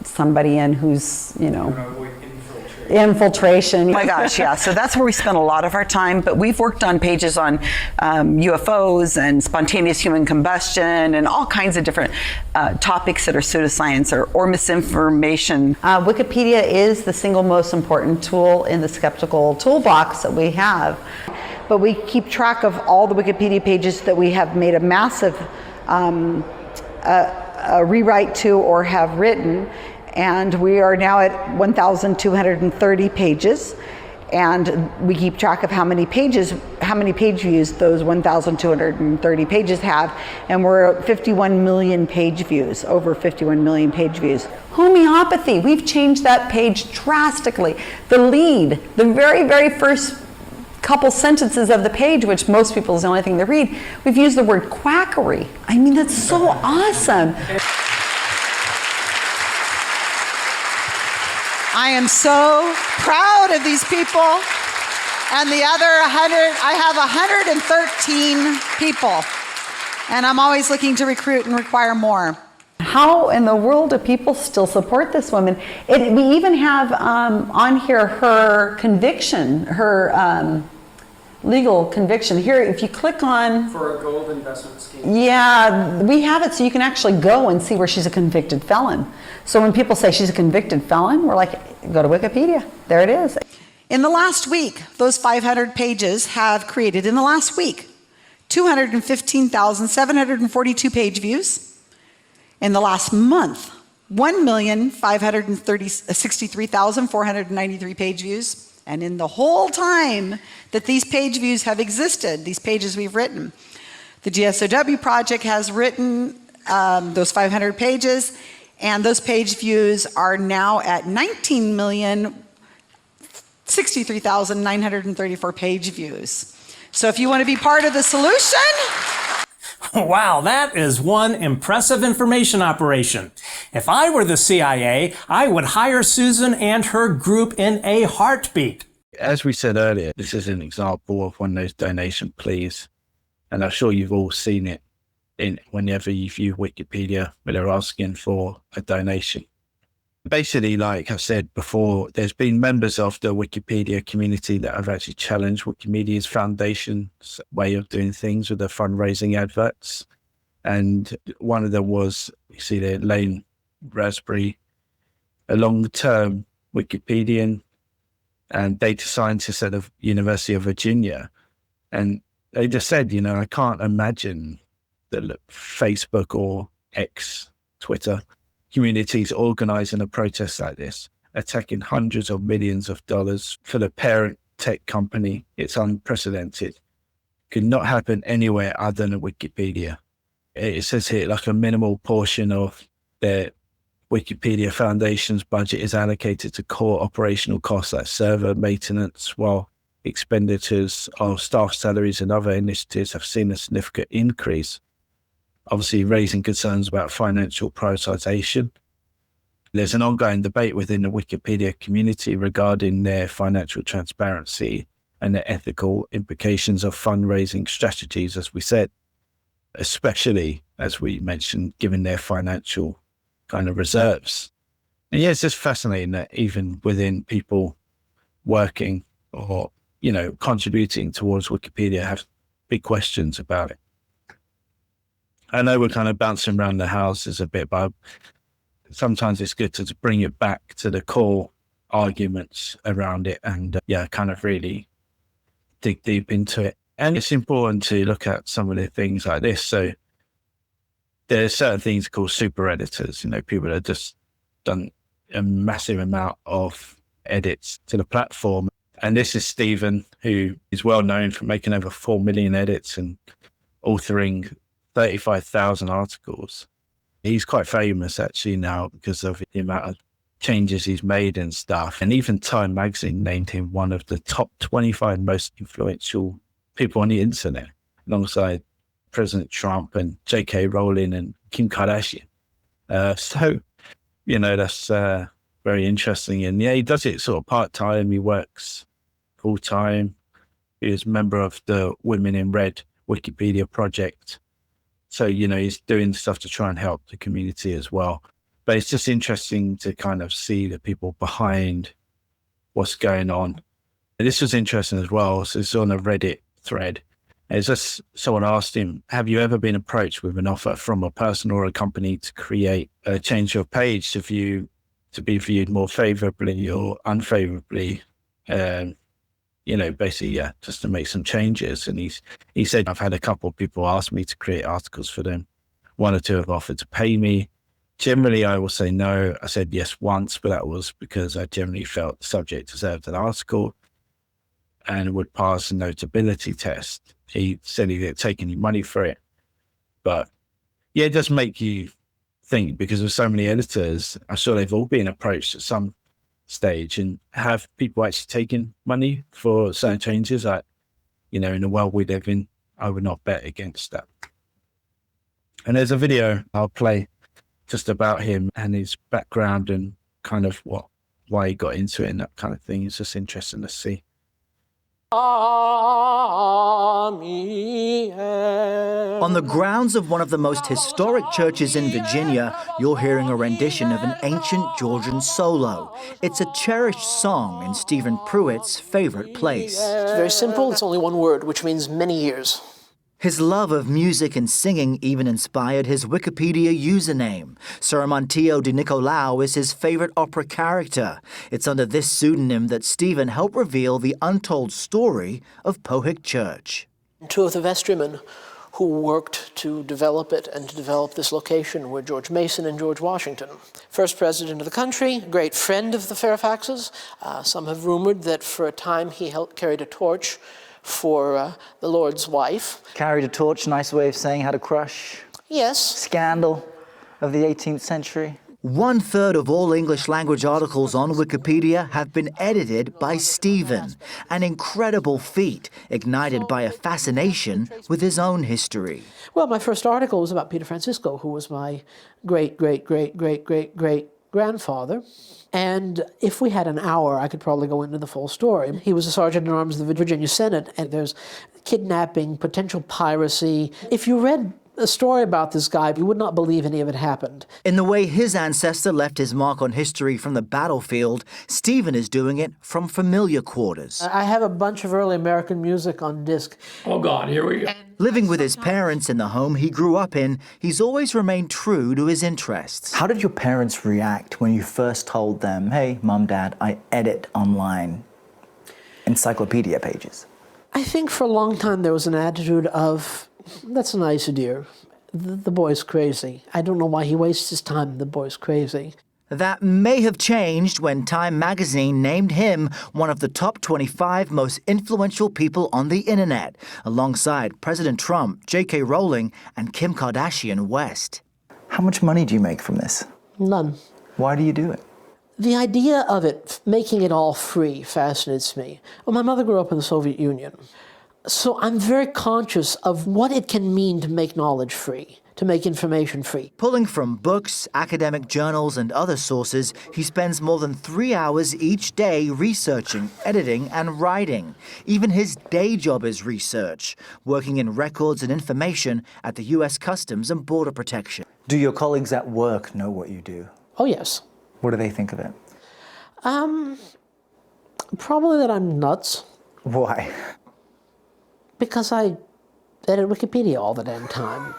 somebody in who's, infiltration. Oh my gosh, yeah. So that's where we spend a lot of our time, but we've worked on pages on UFOs and spontaneous human combustion and all kinds of different topics that are pseudoscience or misinformation. Wikipedia is the single most important tool in the skeptical toolbox that we have, but we keep track of all the Wikipedia pages that we have made a massive rewrite to or have written. And we are now at 1,230 pages, and we keep track of how many page views those 1,230 pages have, and we're at 51 million page views, over 51 million page views. Homeopathy, we've changed that page drastically. The lead, the very, very first couple sentences of the page, which most people is the only thing they read, we've used the word quackery. I mean, that's so awesome. I am so proud of these people and the other 100. I have 113 people, and I'm always looking to recruit and require more. How in the world do people still support this woman? We even have on here her conviction, her legal conviction. Here, if you click on... For a gold investment scheme. Yeah, we have it so you can actually go and see where she's a convicted felon. So when people say she's a convicted felon, we're like, go to Wikipedia. There it is. In the last week, those 500 pages have created, in the last week, 215,742 page views. In the last month, 1,563,493 page views. And in the whole time that these page views have existed, these pages we've written, the GSOW project has written those 500 pages, and those page views are now at 19,063,934 page views. So if you want to be part of the solution... Wow, that is one impressive information operation. If I were the CIA, I would hire Susan and her group in a heartbeat. As we said earlier, this is an example of one of those donation pleas. And I'm sure you've all seen it whenever you view Wikipedia, where they're asking for a donation. Basically, like I said before, there's been members of the Wikipedia community that have actually challenged Wikimedia's Foundation's way of doing things with the fundraising adverts. And one of them was, you see there, Lane Raspberry, a long-term Wikipedian and data scientist at the University of Virginia. And they just said, I can't imagine that Facebook or X, Twitter, communities organizing a protest like this, attacking hundreds of millions of dollars for the parent tech company. It's unprecedented. Could not happen anywhere other than Wikipedia. It says here like a minimal portion of their Wikipedia Foundation's budget is allocated to core operational costs like server maintenance, while expenditures of staff salaries and other initiatives have seen a significant increase, obviously raising concerns about financial prioritization. There's an ongoing debate within the Wikipedia community regarding their financial transparency and the ethical implications of fundraising strategies, as we said, especially, as we mentioned, given their financial kind of reserves. And yeah, it's just fascinating that even within people working or, contributing towards Wikipedia have big questions about it. I know we're kind of bouncing around the houses a bit, but sometimes it's good to bring it back to the core arguments around it and, kind of really dig deep into it. And it's important to look at some of the things like this. So there's certain things called super editors, people that have just done a massive amount of edits to the platform. And this is Stephen, who is well known for making over 4 million edits and authoring 35,000 articles. He's quite famous actually now because of the amount of changes he's made and stuff. And even Time magazine named him one of the top 25 most influential people on the internet, alongside President Trump and J.K. Rowling and Kim Kardashian. So, that's very interesting. And yeah, he does it sort of part-time. He works full-time. He is a member of the Women in Red Wikipedia project. So, he's doing stuff to try and help the community as well. But it's just interesting to kind of see the people behind what's going on. And this was interesting as well. So it's on a Reddit thread. It's just someone asked him, have you ever been approached with an offer from a person or a company to change your page to be viewed more favorably or unfavorably? Basically, just to make some changes. And he said, I've had a couple of people ask me to create articles for them. One or two have offered to pay me. Generally, I will say no. I said yes once, but that was because I generally felt the subject deserved an article and would pass a notability test. He said he didn't take any money for it. But yeah, it does make you think, because there's so many editors. I'm sure they've all been approached at some stage, and have people actually taken money for certain changes? In the world we live in, I would not bet against that. And there's a video I'll play just about him and his background and kind of why he got into it and that kind of thing. It's just interesting to see. On the grounds of one of the most historic churches in Virginia, you're hearing a rendition of an ancient Georgian solo. It's a cherished song in Stephen Pruitt's favorite place. It's very simple. It's only one word, which means many years. His love of music and singing even inspired his Wikipedia username. Sir Montio de Nicolau is his favorite opera character. It's under this pseudonym that Stephen helped reveal the untold story of Pohick Church. Two of the vestrymen who worked to develop it and to develop this location were George Mason and George Washington. First president of the country, a great friend of the Fairfaxes. Some have rumored that for a time he carried a torch for the Lord's wife. Carried a torch, nice way of saying had a crush. Yes. Scandal of the 18th century. 1/3 of all English language articles on Wikipedia have been edited by Stephen, an incredible feat ignited by a fascination with his own history. Well, my first article was about Peter Francisco, who was my great-great-great-great-great-great-grandfather. And if we had an hour, I could probably go into the full story. He was a sergeant-at-arms of the Virginia Senate, and there's kidnapping, potential piracy. If you read a story about this guy, you would not believe any of it happened. In the way his ancestor left his mark on history from the battlefield, Stephen is doing it from familiar quarters. I have a bunch of early American music on disc. Oh God, here we go. Living with his parents in the home he grew up in, he's always remained true to his interests. How did your parents react when you first told them, hey, Mom, Dad, I edit online encyclopedia pages? I think for a long time there was an attitude of, that's a nice idea. The boy's crazy. I don't know why he wastes his time. The boy's crazy. That may have changed when Time magazine named him one of the top 25 most influential people on the internet, alongside President Trump, J.K. Rowling, and Kim Kardashian West. How much money do you make from this? None. Why do you do it? The idea of it, making it all free, fascinates me. Well, my mother grew up in the Soviet Union. So I'm very conscious of what it can mean to make knowledge free, to make information free. Pulling from books, academic journals, and other sources, he spends more than 3 hours each day researching, editing, and writing. Even his day job is research, working in records and information at the U.S. Customs and Border Protection. Do your colleagues at work know what you do? Oh, yes. What do they think of it? Probably that I'm nuts. Why? Because I edit Wikipedia all the damn time.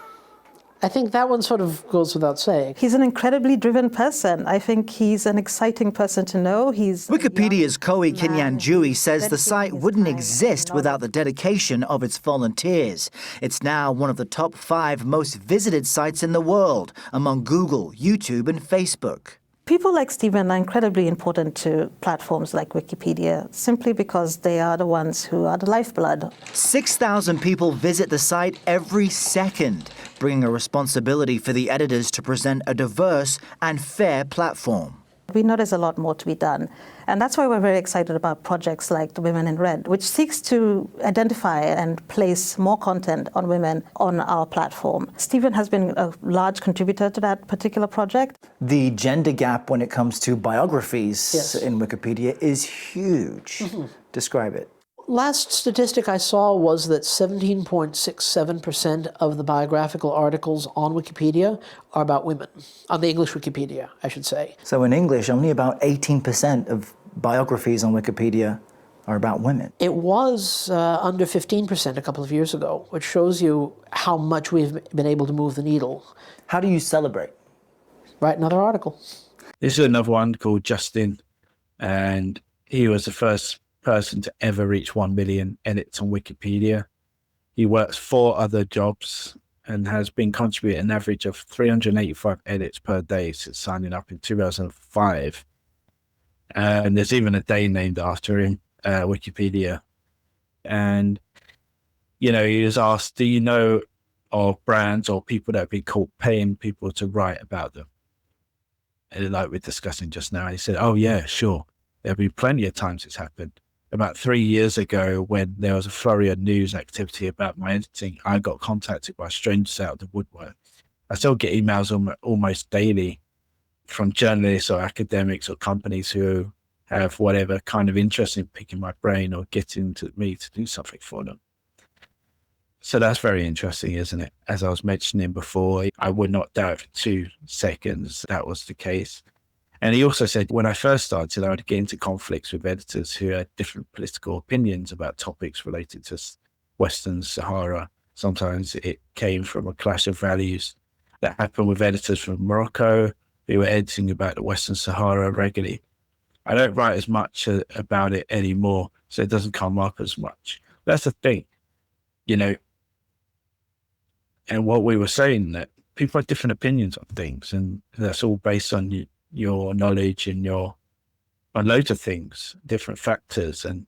I think that one sort of goes without saying. He's an incredibly driven person. I think he's an exciting person to know. Wikipedia's Koei Kinyanjui says the site wouldn't exist without the dedication of its volunteers. It's now one of the top 5 most visited sites in the world, among Google, YouTube, and Facebook. People like Stephen are incredibly important to platforms like Wikipedia, simply because they are the ones who are the lifeblood. 6,000 people visit the site every second, bringing a responsibility for the editors to present a diverse and fair platform. We know there's a lot more to be done. And that's why we're very excited about projects like the Women in Red, which seeks to identify and place more content on women on our platform. Stephen has been a large contributor to that particular project. The gender gap when it comes to biographies in Wikipedia is huge. Mm-hmm. Describe it. Last statistic I saw was that 17.67% of the biographical articles on Wikipedia are about women. On the English Wikipedia, I should say. So in English, only about 18% of biographies on Wikipedia are about women. It was under 15% a couple of years ago, which shows you how much we've been able to move the needle. How do you celebrate? Write another article. This is another one called Justin, and he was the first person to ever reach 1 million edits on Wikipedia. He works 4 other jobs and has been contributing an average of 385 edits per day since signing up in 2005. And there's even a day named after him, Wikipedia. And, you know, he was asked, do you know of brands or people that have been caught paying people to write about them? And like we're discussing just now, he said, oh yeah, sure. There'll be plenty of times it's happened. About 3 years ago, when there was a flurry of news activity about my editing, I got contacted by strangers out of the woodwork. I still get emails almost daily from journalists or academics or companies who have whatever kind of interest in picking my brain or getting to me to do something for them. So that's very interesting, isn't it? As I was mentioning before, I would not doubt for 2 seconds that was the case. And he also said, when I first started, I would get into conflicts with editors who had different political opinions about topics related to Western Sahara. Sometimes it came from a clash of values. That happened with editors from Morocco who were editing about the Western Sahara regularly. I don't write as much about it anymore, so it doesn't come up as much. That's the thing, you know. And what we were saying, that people have different opinions on things, and that's all based on your knowledge and on loads of things, different factors, and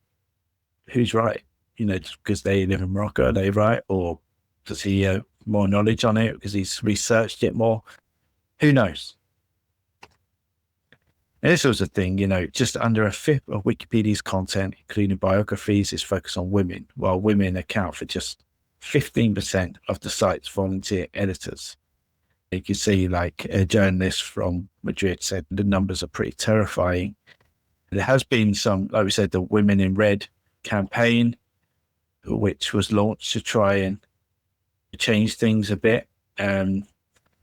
who's right, you know, just because they live in Morocco, are they right? Or does he have more knowledge on it because he's researched it more? Who knows? And this was a thing, just under a fifth of Wikipedia's content, including biographies, is focused on women, while women account for just 15% of the site's volunteer editors. You can see, like, a journalist from Madrid said the numbers are pretty terrifying. There has been some, like we said, the Women in Red campaign, which was launched to try and change things a bit.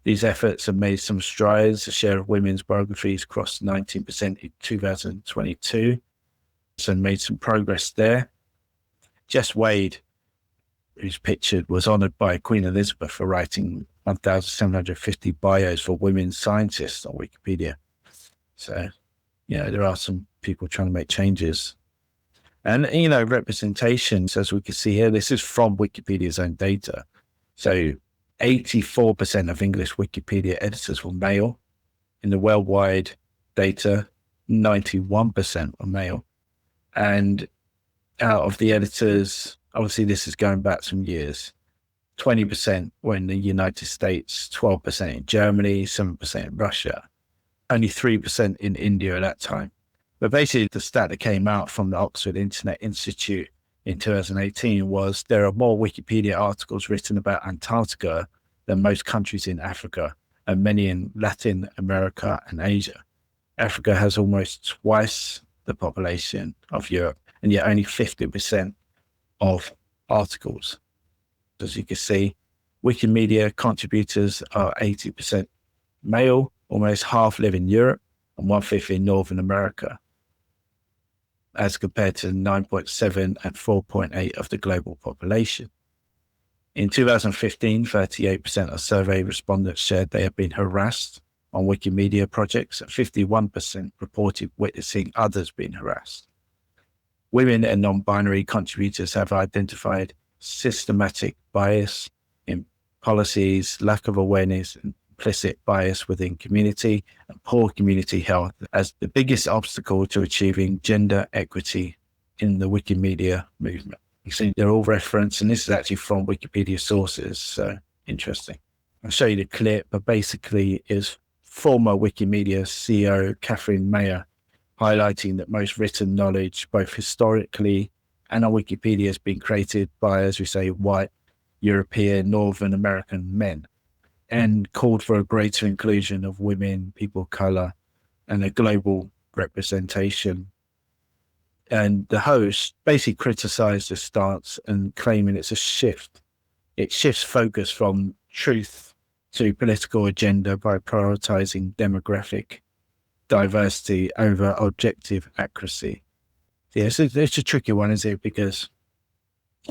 These efforts have made some strides. The share of women's biographies crossed 19% in 2022, so made some progress there. Jess Wade, who's pictured, was honoured by Queen Elizabeth for writing 1,750 bios for women scientists on Wikipedia. So, there are some people trying to make changes. And, representations, as we can see here, this is from Wikipedia's own data. So 84% of English Wikipedia editors were male. In the worldwide data, 91% were male. And out of the editors, obviously this is going back some years, 20% were in the United States, 12% in Germany, 7% in Russia, only 3% in India at that time. But basically the stat that came out from the Oxford Internet Institute in 2018 was there are more Wikipedia articles written about Antarctica than most countries in Africa and many in Latin America and Asia. Africa has almost twice the population of Europe, and yet only 50% of articles. As you can see, Wikimedia contributors are 80% male, almost half live in Europe, and 1/5 in Northern America, as compared to 9.7 and 4.8 of the global population. In 2015, 38% of survey respondents shared they have been harassed on Wikimedia projects, and 51% reported witnessing others being harassed. Women and non-binary contributors have identified systematic bias in policies, lack of awareness, and implicit bias within community, and poor community health as the biggest obstacle to achieving gender equity in the Wikimedia movement. You see, they're all referenced, and this is actually from Wikipedia sources, so interesting. I'll show you the clip, but basically is former Wikimedia CEO Catherine Mayer highlighting that most written knowledge, both historically and on Wikipedia, has been created by, as we say, white, European, Northern American men, and called for a greater inclusion of women, people of color, and a global representation. And the host basically criticized the stance and claiming it's a shift. It shifts focus from truth to political agenda by prioritizing demographic diversity over objective accuracy. Yeah, it's a tricky one, isn't it? Because,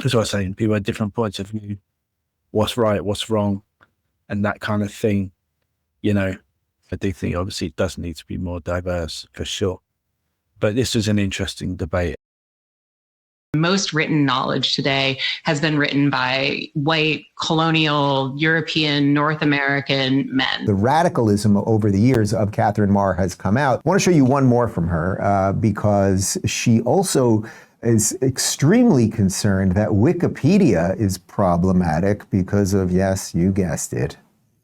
as I was saying, people have different points of view, what's right, what's wrong, and that kind of thing. I do think obviously it does need to be more diverse for sure. But this was an interesting debate. Most written knowledge today has been written by white, colonial, European, North American men. The radicalism over the years of Catherine Maher has come out. I want to show you one more from her because she also is extremely concerned that Wikipedia is problematic because of, yes, you guessed it,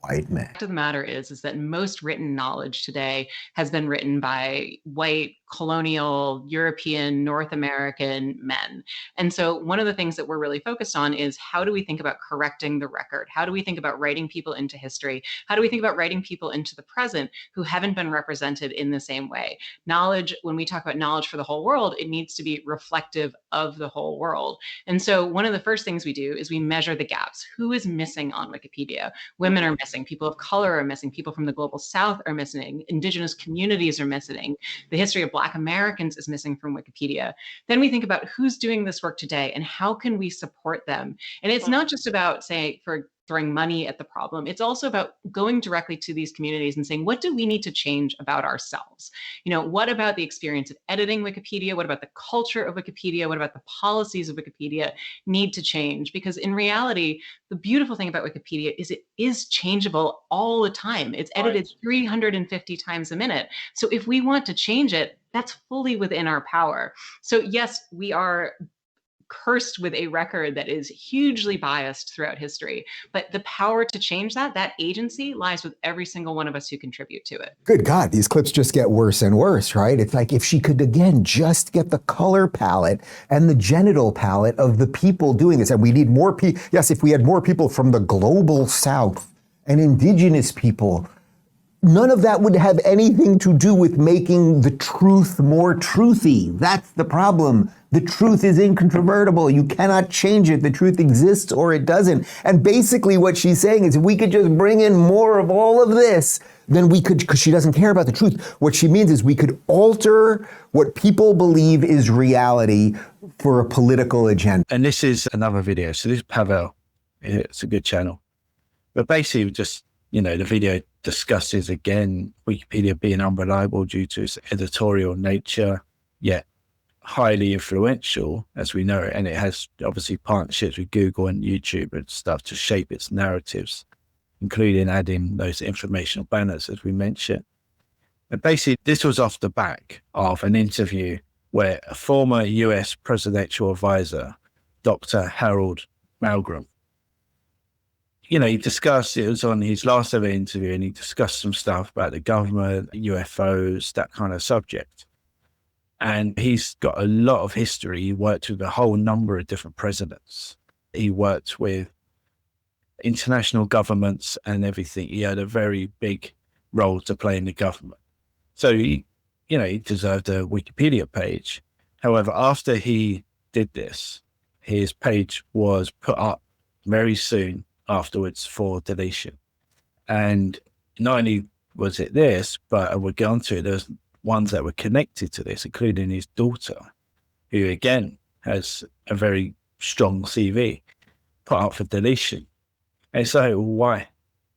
white men. The fact of the matter is that most written knowledge today has been written by white, colonial, European, North American men. And so one of the things that we're really focused on is how do we think about correcting the record? How do we think about writing people into history? How do we think about writing people into the present who haven't been represented in the same way? Knowledge, when we talk about knowledge for the whole world, it needs to be reflective of the whole world. And so one of the first things we do is we measure the gaps. Who is missing on Wikipedia? Women are missing, people of color are missing, people from the global South are missing, indigenous communities are missing, the history of Black Americans is missing from Wikipedia. Then we think about who's doing this work today and how can we support them? And it's not just about saying for throwing money at the problem. It's also about going directly to these communities and saying, what do we need to change about ourselves? What about the experience of editing Wikipedia? What about the culture of Wikipedia? What about the policies of Wikipedia need to change? Because in reality, the beautiful thing about Wikipedia is it is changeable all the time. It's edited 350 times a minute. So if we want to change it, that's fully within our power. So yes, we are cursed with a record that is hugely biased throughout history. But the power to change that agency lies with every single one of us who contribute to it. Good God, these clips just get worse and worse, right? It's like if she could, again, just get the color palette and the genital palette of the people doing this. And we need more people. Yes, if we had more people from the global South and indigenous people, none of that would have anything to do with making the truth more truthy. That's the problem. The truth is incontrovertible. You cannot change it. The truth exists or it doesn't. And basically what she's saying is if we could just bring in more of all of this, then we could, because she doesn't care about the truth. What she means is we could alter what people believe is reality for a political agenda. And this is another video. So this is Pavel. It's a good channel. But basically just, the video discusses again Wikipedia being unreliable due to its editorial nature, yet highly influential, as we know, and it has obviously partnerships with Google and YouTube and stuff to shape its narratives, including adding those informational banners, as we mentioned. And basically, this was off the back of an interview where a former US presidential advisor, Dr. Harold Malgrim, he discussed, it was on his last ever interview, and he discussed some stuff about the government, UFOs, that kind of subject. And he's got a lot of history. He worked with a whole number of different presidents. He worked with international governments and everything. He had a very big role to play in the government. So he deserved a Wikipedia page. However, after he did this, his page was put up very soon afterwards for deletion. And not only was it this, but I would get on to it, there's ones that were connected to this, including his daughter, who again has a very strong CV, put up for deletion. And so why?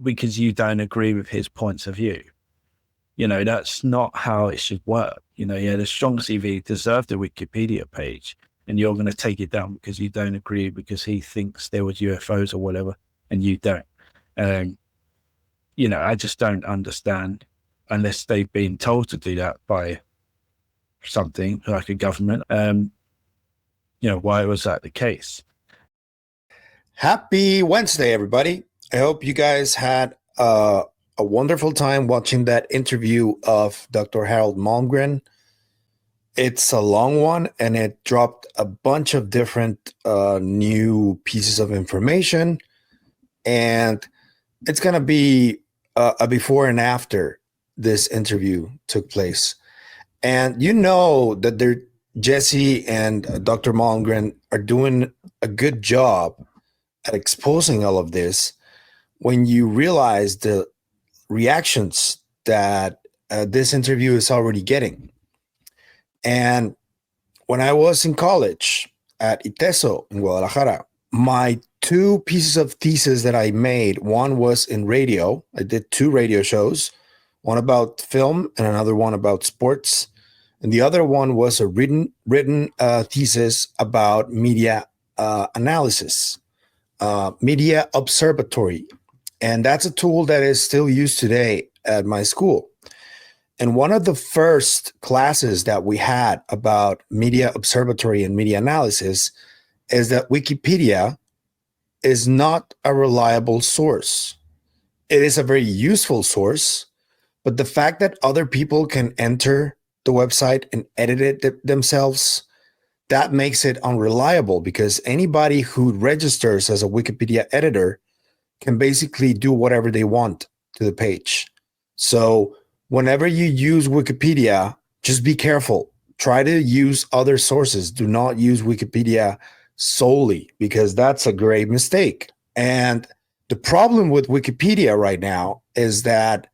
Because you don't agree with his points of view. That's not how it should work. He had a strong CV, deserved a Wikipedia page, and you're going to take it down because you don't agree, because he thinks there was UFOs or whatever, and you don't. I just don't understand, unless they've been told to do that by something like a government, why was that the case? Happy Wednesday, everybody. I hope you guys had a wonderful time watching that interview of Dr. Harold Malmgren. It's a long one, and it dropped a bunch of different new pieces of information, and it's going to be a before and after this interview took place. And that Jesse and Dr. Malmgren are doing a good job at exposing all of this when you realize the reactions that this interview is already getting. And when I was in college at ITESO in Guadalajara, my two pieces of thesis that I made, one was in radio. I did 2 radio shows, one about film and another one about sports. And the other one was a written thesis about media analysis, media observatory. And that's a tool that is still used today at my school. And one of the first classes that we had about media observatory and media analysis is that Wikipedia is not a reliable source. It is a very useful source, but the fact that other people can enter the website and edit it themselves, that makes it unreliable, because anybody who registers as a Wikipedia editor can basically do whatever they want to the page. So whenever you use Wikipedia, just be careful. Try to use other sources. Do not use Wikipedia solely, because that's a grave mistake. And the problem with Wikipedia right now is that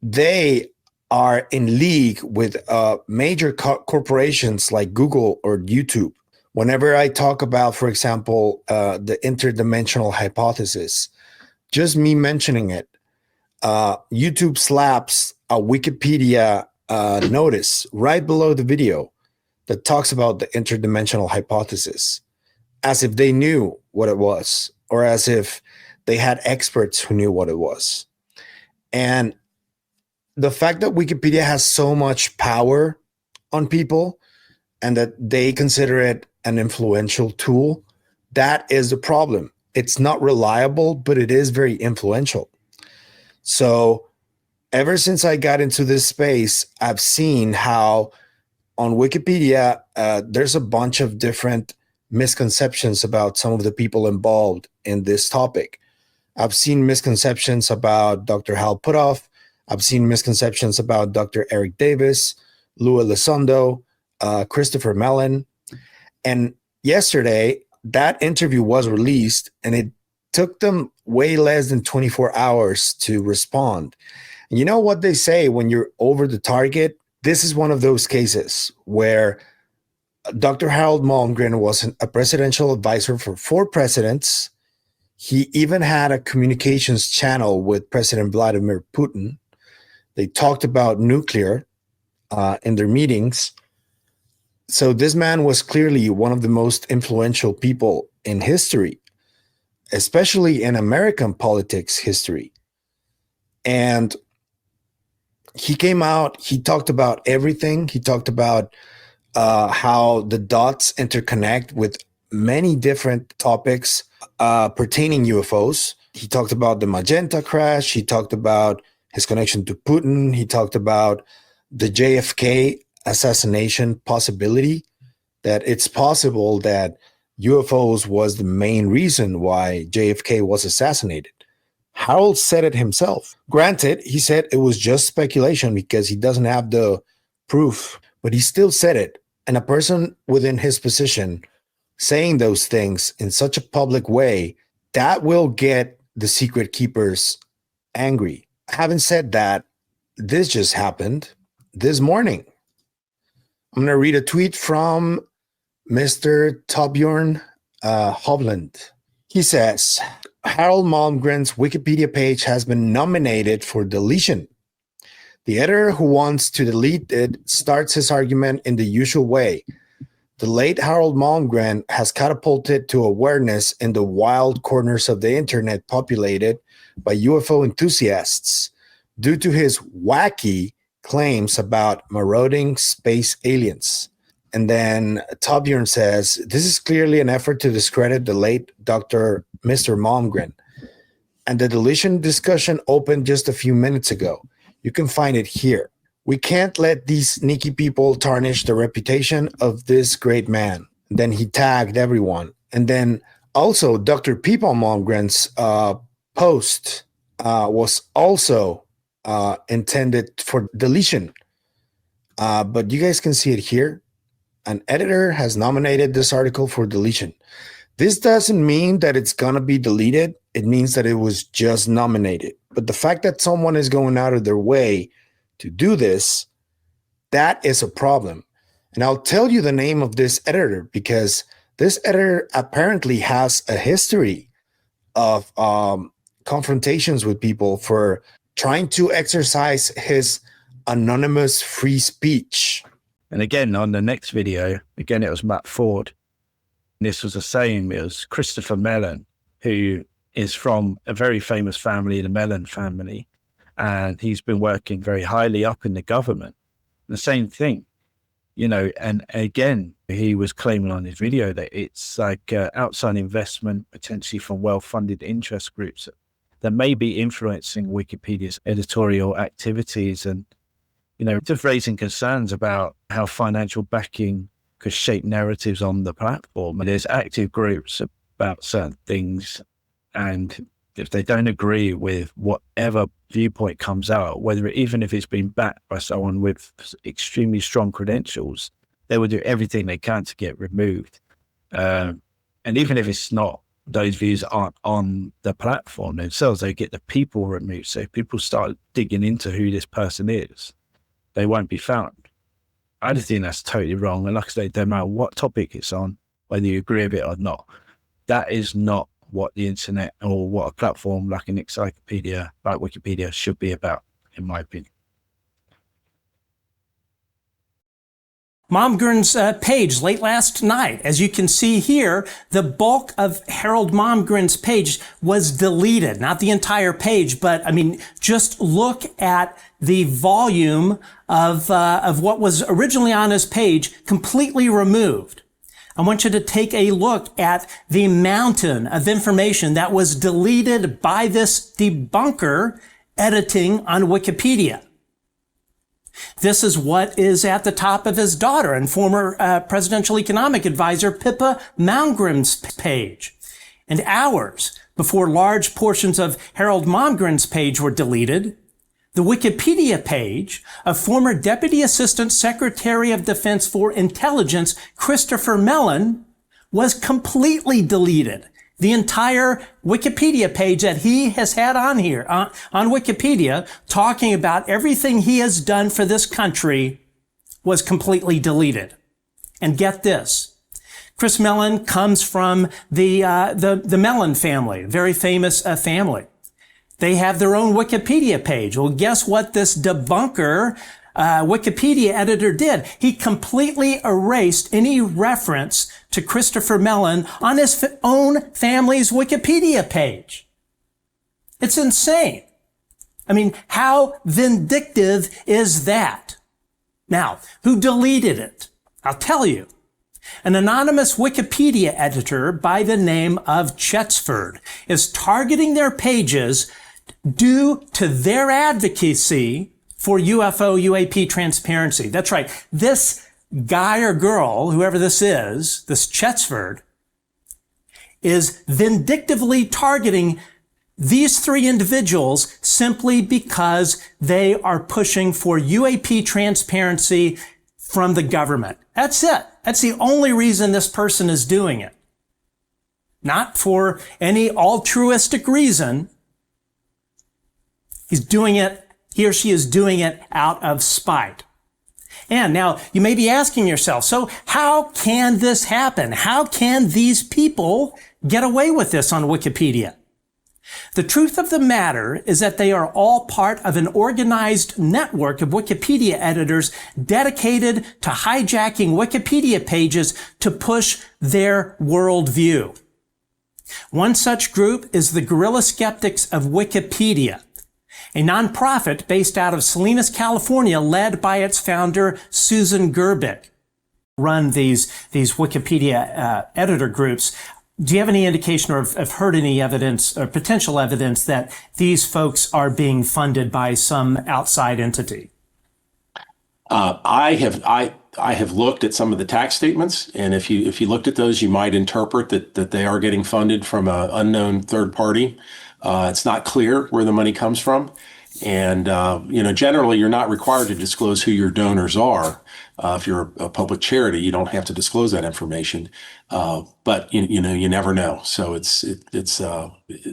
they are in league with major corporations like Google or YouTube. Whenever I talk about, for example, the interdimensional hypothesis, just me mentioning it, YouTube slaps a Wikipedia notice right below the video that talks about the interdimensional hypothesis, as if they knew what it was, or as if they had experts who knew what it was. And the fact that Wikipedia has so much power on people and that they consider it an influential tool. That is the problem. It's not reliable, but it is very influential. So ever since I got into this space, I've seen how on Wikipedia, there's a bunch of different misconceptions about some of the people involved in this topic. I've seen misconceptions about Dr. Hal Puthoff. I've seen misconceptions about Dr. Eric Davis, Lou Elizondo, Christopher Mellon. And yesterday, that interview was released, and it took them way less than 24 hours to respond. And you know what they say when you're over the target? This is one of those cases where Dr. Harold Malmgren was a presidential advisor for 4 presidents. He even had a communications channel with President Vladimir Putin. They talked about nuclear in their meetings. So this man was clearly one of the most influential people in history, especially in American politics history. And he came out, he talked about everything. He talked about how the dots interconnect with many different topics pertaining UFOs. He talked about the Magenta crash. He talked about his connection to Putin. He talked about the JFK assassination possibility, that it's possible that UFOs was the main reason why JFK was assassinated. Harold said it himself. Granted, he said it was just speculation because he doesn't have the proof, but he still said it. And a person within his position saying those things in such a public way, that will get the secret keepers angry. Having said that, this just happened this morning. I'm going to read a tweet from Mr. Torbjorn Hovland. He says, Harold Malmgren's Wikipedia page has been nominated for deletion. The editor who wants to delete it starts his argument in the usual way. The late Harold Malmgren has catapulted to awareness in the wild corners of the internet populated by UFO enthusiasts due to his wacky claims about marauding space aliens. And then Torbjorn says, this is clearly an effort to discredit the late Mr. Malmgren. And the deletion discussion opened just a few minutes ago. You can find it here. We can't let these sneaky people tarnish the reputation of this great man. And then he tagged everyone. And then also Dr. Peepaw Malmgren's post was also intended for deletion. But you guys can see it here. An editor has nominated this article for deletion. This doesn't mean that it's going to be deleted. It means that it was just nominated. But the fact that someone is going out of their way to do this, that is a problem. And I'll tell you the name of this editor because this editor apparently has a history of confrontations with people for trying to exercise his anonymous free speech. And again, on the next video, again, it was Matt Ford. And this was the same. It was Christopher Mellon, who is from a very famous family, the Mellon family. And he's been working very highly up in the government. The same thing, you know, and again, he was claiming on his video that it's like outside investment, potentially from well-funded interest groups that may be influencing Wikipedia's editorial activities and, you know, just raising concerns about how financial backing could shape narratives on the platform. And there's active groups about certain things. And if they don't agree with whatever viewpoint comes out, even if it's been backed by someone with extremely strong credentials, they will do everything they can to get removed. And even if it's not, those views aren't on the platform themselves, they get the people removed. So if people start digging into who this person is, they won't be found. I just think that's totally wrong. And like I say, no matter what topic it's on, whether you agree with it or not, that is not what the internet or what a platform like an encyclopedia, like Wikipedia, should be about, in my opinion. Malmgren's page late last night. As you can see here, the bulk of Harold Malmgren's page was deleted. Not the entire page, but I mean, just look at the volume of what was originally on his page, completely removed. I want you to take a look at the mountain of information that was deleted by this debunker editing on Wikipedia. This is what is at the top of his daughter and former presidential economic advisor Pippa Malmgren's page. And hours before large portions of Harold Malmgren's page were deleted, the Wikipedia page of former Deputy Assistant Secretary of Defense for Intelligence Christopher Mellon was completely deleted. The entire Wikipedia page that he has had on here, on Wikipedia, talking about everything he has done for this country, was completely deleted. And get this. Chris Mellon comes from the Mellon family, very famous family. They have their own Wikipedia page. Well, guess what this debunker Wikipedia editor did? He completely erased any reference to Christopher Mellon on his own family's Wikipedia page. It's insane. I mean, how vindictive is that? Now, who deleted it? I'll tell you. An anonymous Wikipedia editor by the name of Chetford is targeting their pages due to their advocacy for UFO UAP transparency. That's right. This guy or girl, whoever this is, this Chetford, is vindictively targeting these three individuals simply because they are pushing for UAP transparency from the government. That's it. That's the only reason this person is doing it. Not for any altruistic reason. He's doing it, he or she is doing it out of spite. And now you may be asking yourself, so how can this happen? How can these people get away with this on Wikipedia? The truth of the matter is that they are all part of an organized network of Wikipedia editors dedicated to hijacking Wikipedia pages to push their worldview. One such group is the Guerrilla Skeptics of Wikipedia, a nonprofit based out of Salinas, California, led by its founder, Susan Gerbic. Run these Wikipedia editor groups. Do you have any indication or have heard any evidence or potential evidence that these folks are being funded by some outside entity? I have looked at some of the tax statements, and if you looked at those, you might interpret that they are getting funded from an unknown third party. It's not clear where the money comes from, and generally you're not required to disclose who your donors are. If you're a public charity, you don't have to disclose that information, but you never know. So it's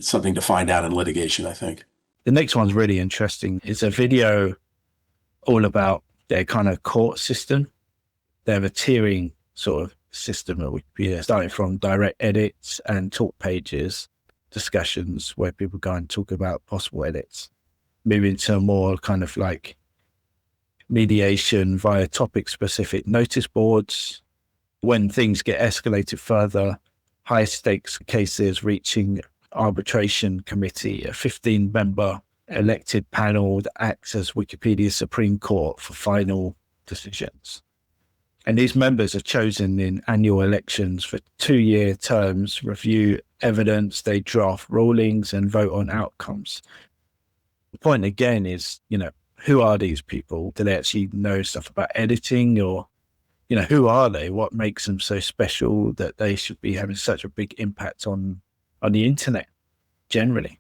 something to find out in litigation, I think. The next one's really interesting. It's a video all about their kind of court system. They have a tiering sort of system at Wikipedia, starting from direct edits and talk pages, discussions where people go and talk about possible edits, moving to more kind of like mediation via topic-specific notice boards. When things get escalated further, high stakes cases reaching arbitration committee, a 15-member elected panel that acts as Wikipedia's Supreme Court for final decisions. And these members are chosen in annual elections for 2-year terms, review evidence, they draft rulings and vote on outcomes. The point again is, who are these people? Do they actually know stuff about editing, or, who are they? What makes them so special that they should be having such a big impact on the internet generally?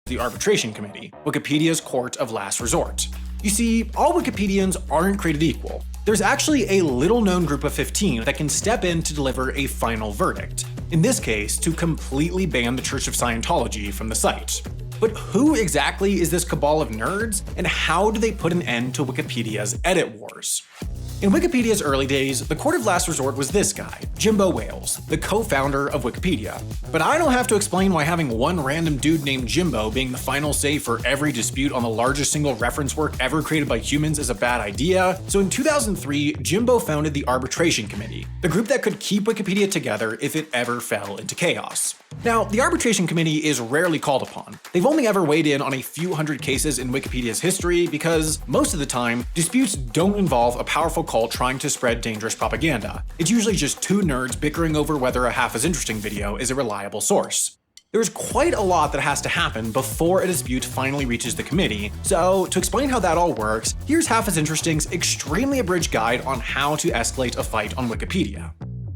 The Arbitration Committee, Wikipedia's court of last resort. You see, all Wikipedians aren't created equal. There's actually a little-known group of 15 that can step in to deliver a final verdict. In this case, to completely ban the Church of Scientology from the site. But who exactly is this cabal of nerds, and how do they put an end to Wikipedia's edit wars? In Wikipedia's early days, the court of last resort was this guy, Jimbo Wales, the co-founder of Wikipedia. But I don't have to explain why having one random dude named Jimbo being the final say for every dispute on the largest single reference work ever created by humans is a bad idea. So in 2003, Jimbo founded the Arbitration Committee, the group that could keep Wikipedia together if it ever fell into chaos. Now, the Arbitration Committee is rarely called upon. They've only ever weighed in on a few hundred cases in Wikipedia's history because, most of the time, disputes don't involve a powerful cult trying to spread dangerous propaganda. It's usually just two nerds bickering over whether a half as interesting video is a reliable source. There's quite a lot that has to happen before a dispute finally reaches the committee, so to explain how that all works, here's Half as Interesting's extremely abridged guide on how to escalate a fight on Wikipedia.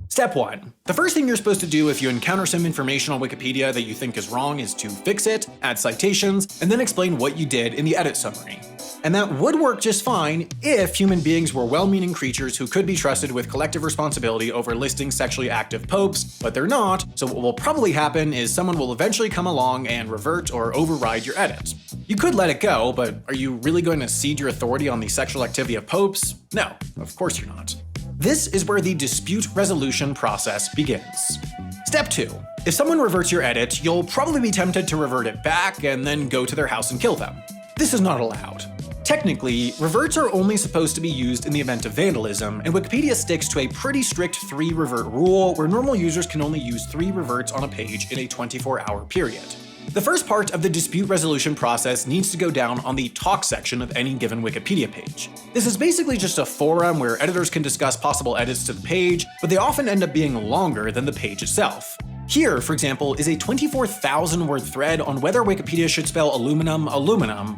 Step 1. The first thing you're supposed to do if you encounter some information on Wikipedia that you think is wrong is to fix it, add citations, and then explain what you did in the edit summary. And that would work just fine if human beings were well-meaning creatures who could be trusted with collective responsibility over listing sexually active popes, but they're not, so what will probably happen is someone will eventually come along and revert or override your edit. You could let it go, but are you really going to cede your authority on the sexual activity of popes? No, of course you're not. This is where the dispute resolution process begins. Step 2. If someone reverts your edit, you'll probably be tempted to revert it back and then go to their house and kill them. This is not allowed. Technically, reverts are only supposed to be used in the event of vandalism, and Wikipedia sticks to a pretty strict 3 revert rule where normal users can only use 3 reverts on a page in a 24-hour period. The first part of the dispute resolution process needs to go down on the talk section of any given Wikipedia page. This is basically just a forum where editors can discuss possible edits to the page, but they often end up being longer than the page itself. Here, for example, is a 24,000-word thread on whether Wikipedia should spell aluminum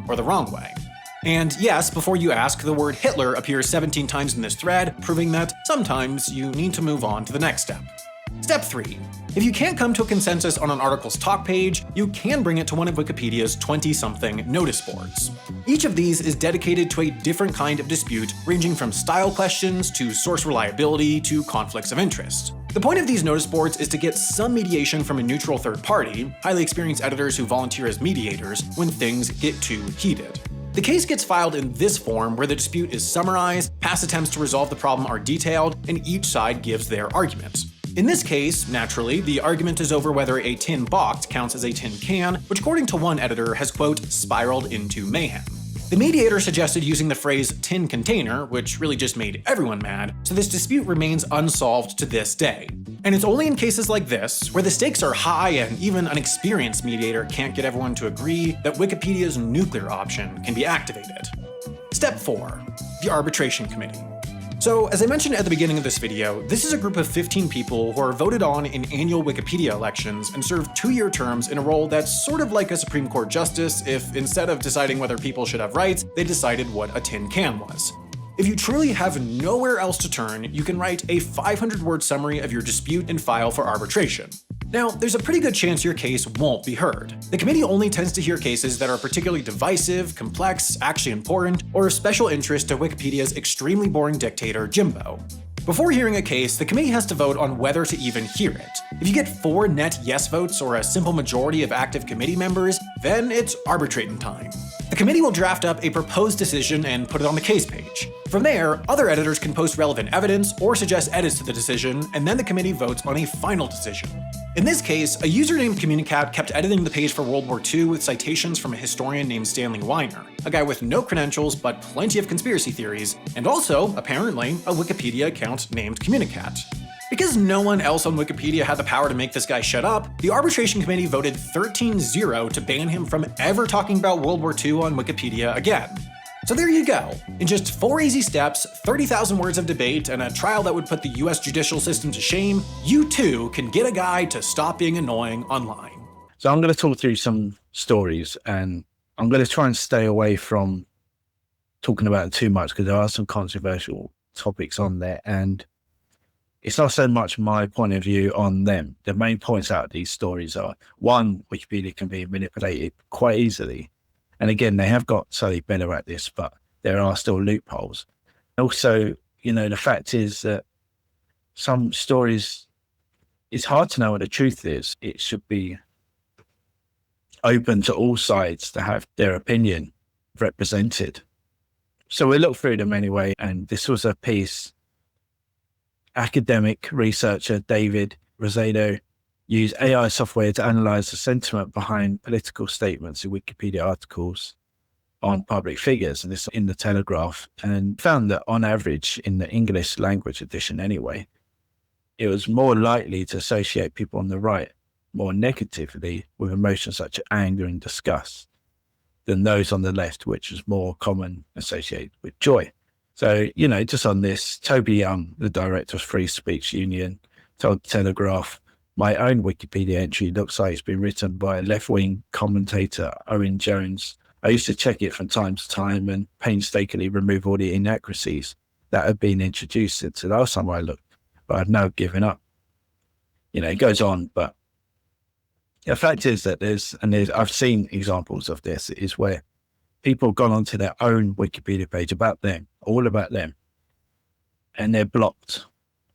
or the wrong way. And yes, before you ask, the word Hitler appears 17 times in this thread, proving that sometimes you need to move on to the next step. Step 3. If you can't come to a consensus on an article's talk page, you can bring it to one of Wikipedia's 20-something notice boards. Each of these is dedicated to a different kind of dispute, ranging from style questions to source reliability to conflicts of interest. The point of these notice boards is to get some mediation from a neutral third party, highly experienced editors who volunteer as mediators, when things get too heated. The case gets filed in this form where the dispute is summarized, past attempts to resolve the problem are detailed, and each side gives their argument. In this case, naturally, the argument is over whether a tin box counts as a tin can, which according to one editor has, quote, spiraled into mayhem. The mediator suggested using the phrase tin container, which really just made everyone mad, so this dispute remains unsolved to this day. And it's only in cases like this, where the stakes are high and even an experienced mediator can't get everyone to agree, that Wikipedia's nuclear option can be activated. Step 4. The Arbitration Committee. So, as I mentioned at the beginning of this video, this is a group of 15 people who are voted on in annual Wikipedia elections and serve 2-year terms in a role that's sort of like a Supreme Court justice if, instead of deciding whether people should have rights, they decided what a tin can was. If you truly have nowhere else to turn, you can write a 500-word summary of your dispute and file for arbitration. Now, there's a pretty good chance your case won't be heard. The committee only tends to hear cases that are particularly divisive, complex, actually important, or of special interest to Wikipedia's extremely boring dictator, Jimbo. Before hearing a case, the committee has to vote on whether to even hear it. If you get 4 net yes votes or a simple majority of active committee members, then it's arbitrating time. The committee will draft up a proposed decision and put it on the case page. From there, other editors can post relevant evidence or suggest edits to the decision, and then the committee votes on a final decision. In this case, a user named Communicat kept editing the page for World War II with citations from a historian named Stanley Weiner, a guy with no credentials but plenty of conspiracy theories, and also, apparently, a Wikipedia account named Communicat. Because no one else on Wikipedia had the power to make this guy shut up, the Arbitration Committee voted 13-0 to ban him from ever talking about World War II on Wikipedia again. So there you go. In just 4 easy steps, 30,000 words of debate, and a trial that would put the US judicial system to shame, you too can get a guy to stop being annoying online. So I'm going to talk through some stories, and I'm going to try and stay away from talking about it too much because there are some controversial topics on there, and it's not so much my point of view on them. The main points out of these stories are, 1, Wikipedia can be manipulated quite easily. And again, they have got slightly better at this, but there are still loopholes. Also, the fact is that some stories, it's hard to know what the truth is. It should be open to all sides to have their opinion represented. So we looked through them anyway, and this was a piece. Academic researcher David Rosado used AI software to analyze the sentiment behind political statements in Wikipedia articles on public figures, and this in the Telegraph, and found that on average, in the English language edition anyway, it was more likely to associate people on the right more negatively with emotions such as anger and disgust than those on the left, which was more common associated with joy. So, just on this, Toby Young, the director of Free Speech Union, told Telegraph, my own Wikipedia entry looks like it's been written by a left-wing commentator, Owen Jones. I used to check it from time to time and painstakingly remove all the inaccuracies that had been introduced since the last time I looked, but I've now given up. It goes on, but the fact is that I've seen examples of this, is where people have gone onto their own Wikipedia page about them, all about them, and they're blocked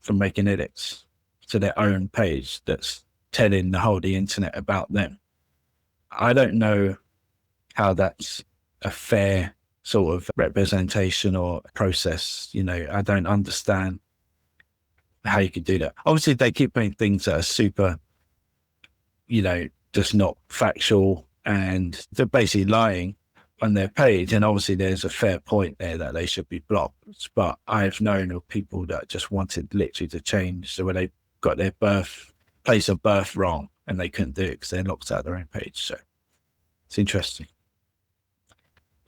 from making edits to their own page that's telling the internet about them. I don't know how that's a fair sort of representation or process. I don't understand how you could do that. Obviously, they keep putting things that are super, just not factual, and they're basically lying on their page. And obviously there's a fair point there that they should be blocked. But I've known of people that just wanted literally to change. So when they got their place of birth wrong and they couldn't do it because they're locked out their own page. So it's interesting.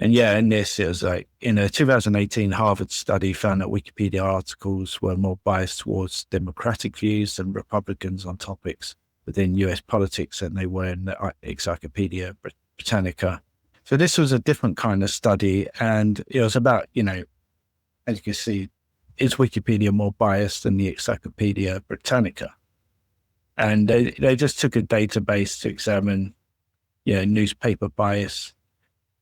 And in this, it was like in a 2018 Harvard study found that Wikipedia articles were more biased towards Democratic views than Republicans on topics within US politics than they were in the Encyclopaedia Britannica. So this was a different kind of study, and it was about, as you can see, is Wikipedia more biased than the Encyclopaedia Britannica? And they just took a database to examine, newspaper bias.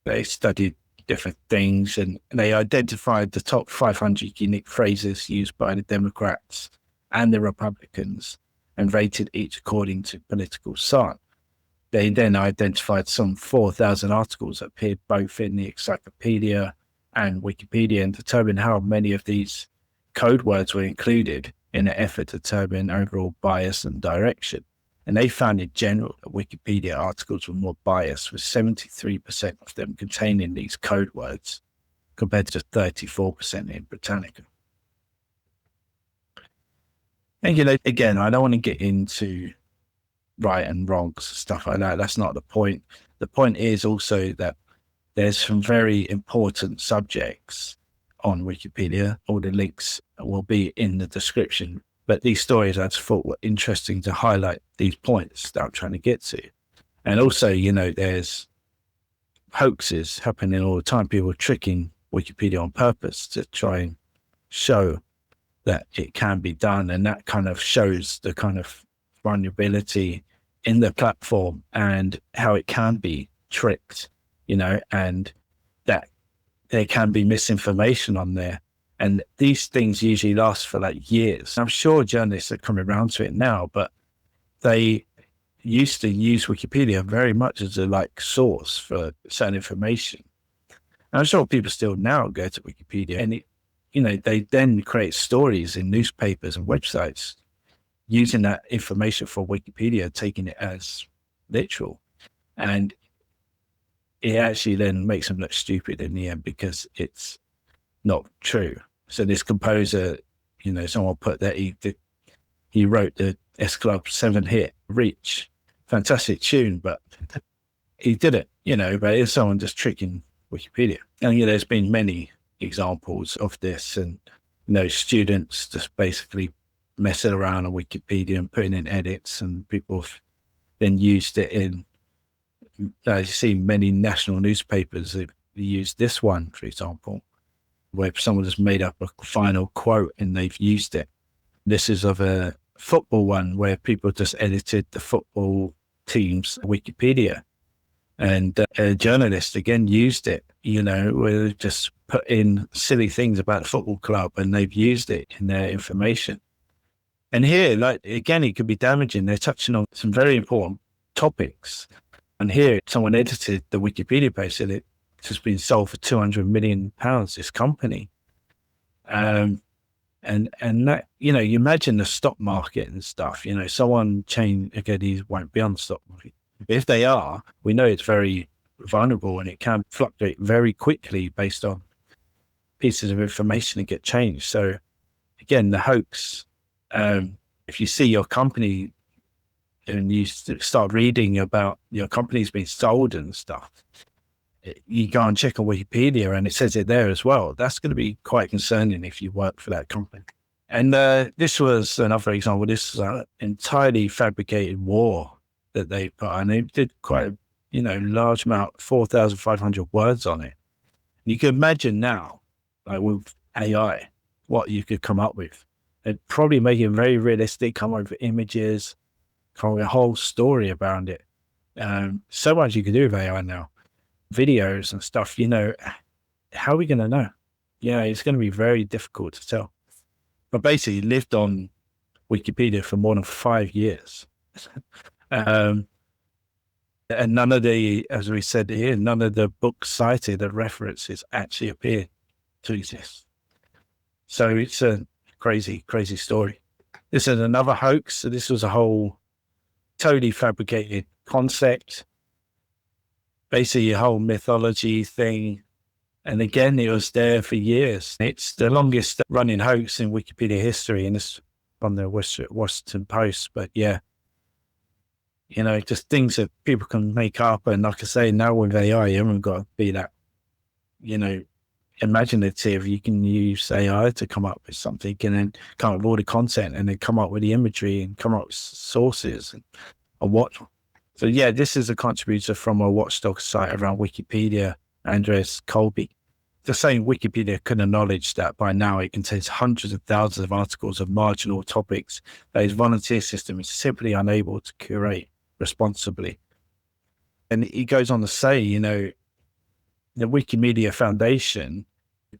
They studied different things, and they identified the top 500 unique phrases used by the Democrats and the Republicans and rated each according to political slant. They then identified some 4,000 articles that appeared both in the Encyclopedia and Wikipedia and determined how many of these code words were included in an effort to determine overall bias and direction. And they found in general that Wikipedia articles were more biased, with 73% of them containing these code words compared to 34% in Britannica. And, again, I don't want to get into right and wrongs, stuff like that. That's not the point. The point is also that there's some very important subjects on Wikipedia. All the links will be in the description. But these stories I just thought were interesting to highlight these points that I'm trying to get to. And also, there's hoaxes happening all the time. People tricking Wikipedia on purpose to try and show that it can be done. And that kind of shows the kind of vulnerability in the platform and how it can be tricked, and that there can be misinformation on there. And these things usually last for like years. I'm sure journalists are coming around to it now, but they used to use Wikipedia very much as a source for certain information. And I'm sure people still now go to Wikipedia, and they then create stories in newspapers and websites using that information for Wikipedia, taking it as literal. And it actually then makes them look stupid in the end because it's not true. So this composer, someone put that he wrote the S Club 7 hit Reach, fantastic tune, but he did it, but it's someone just tricking Wikipedia. And there's been many examples of this, and students just basically messing around on Wikipedia and putting in edits, and people have then used it in, you see many national newspapers have used this one, for example, where someone has made up a final quote and they've used it. This is of a football one where people just edited the football team's Wikipedia, and a journalist again used it, where they just put in silly things about the football club and they've used it in their information. And here, again, it could be damaging. They're touching on some very important topics. And here, someone edited the Wikipedia page, said It's just been sold for £200 million, this company. And that, you know, you imagine the stock market and stuff, you know, someone chain, again, these won't be on the stock market. If they are, we know it's very vulnerable and it can fluctuate very quickly based on pieces of information that get changed. So again, the hoax, if you see your company and you start reading about your company's been sold and stuff, you go and check on Wikipedia and it says it there as well. That's going to be quite concerning if you work for that company. And this was another example. This is an entirely fabricated war that they put on. They did quite a, you know, large amount, 4,500 words on it. And you can imagine now, like with AI, what you could come up with. It'd probably make it very realistic, come up with images, come up with a whole story around it. So much you can do with AI now. Videos and stuff, you know, how are we going to know? Yeah, it's going to be very difficult to tell. But basically lived on Wikipedia for more than 5 years. And none of the, as we said here, none of the books cited or references actually appear to exist. So it's a crazy, crazy story. This is another hoax. So this was a whole totally fabricated concept. Basically a whole mythology thing. And again, it was there for years. It's the longest running hoax in Wikipedia history, and it's from the Washington Post. But yeah, you know, just things that people can make up. And like I say, now with AI, you haven't got to be that, you know, imaginative. You can use AI to come up with something and then come up with all the content and then come up with the imagery and come up with sources and whatnot. So yeah, this is a contributor from a watchdog site around Wikipedia, Andreas Colby. The same Wikipedia can acknowledge that by now it contains hundreds of thousands of articles of marginal topics that its volunteer system is simply unable to curate responsibly. And he goes on to say, you know, the Wikimedia Foundation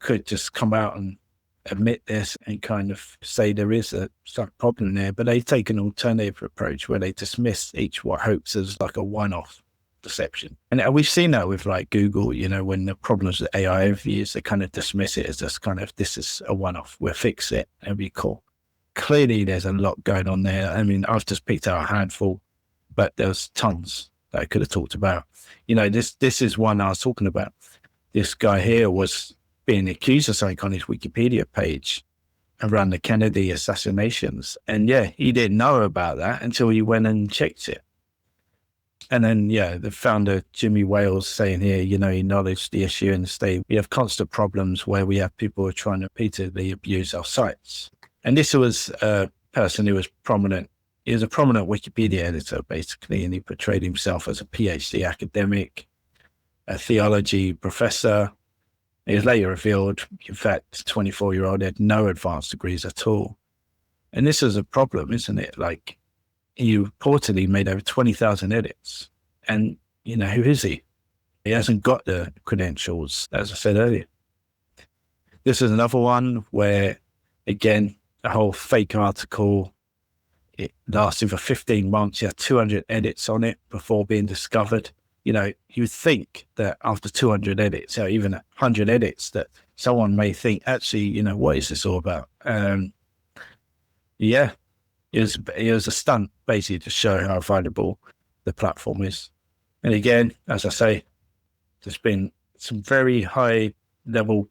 could just come out and admit this and kind of say there is a slight problem there, but they take an alternative approach where they dismiss each hoax as like a one-off deception. And we've seen that with like Google, you know, when the problems with AI overviews, they kind of dismiss it as just kind of, this is a one-off, we'll fix it, it'll be cool. Clearly there's a lot going on there. I mean, I've just picked out a handful, but there's tons that I could have talked about. You know, this is one I was talking about. This guy here was being accused of something on his Wikipedia page around the Kennedy assassinations. And yeah, he didn't know about that until he went and checked it. And then, yeah, the founder, Jimmy Wales, saying here, you know, he acknowledged the issue and stated, we have constant problems where we have people who are trying to repeatedly abuse our sites. And this was a person who was prominent. He was a prominent Wikipedia editor, basically, and he portrayed himself as a PhD academic, a theology professor. It was later revealed, in fact, the 24-year-old had no advanced degrees at all. And this is a problem, isn't it? Like, he reportedly made over 20,000 edits. And, you know, who is he? He hasn't got the credentials, as I said earlier. This is another one where, again, a whole fake article. It lasted for 15 months. He had 200 edits on it before being discovered. You know, you would think that after 200 edits, or even 100 edits, that someone may think, actually, you know, what is this all about? Yeah, it was a stunt, basically, to show how valuable the platform is. And again, as I say, there's been some very high-level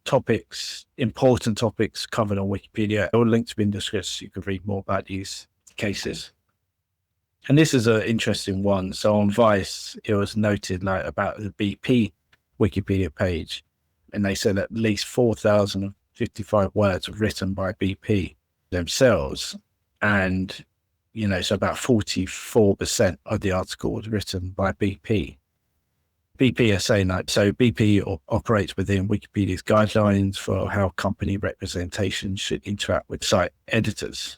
topics, important topics covered on Wikipedia. All links have been discussed. You can read more about these cases. And this is an interesting one. So on Vice, it was noted like about the BP Wikipedia page, and they said at least 4,055 words were written by BP themselves. And, you know, so about 44% of the article was written by BP. BP are saying that, so BP operates within Wikipedia's guidelines for how company representation should interact with site editors.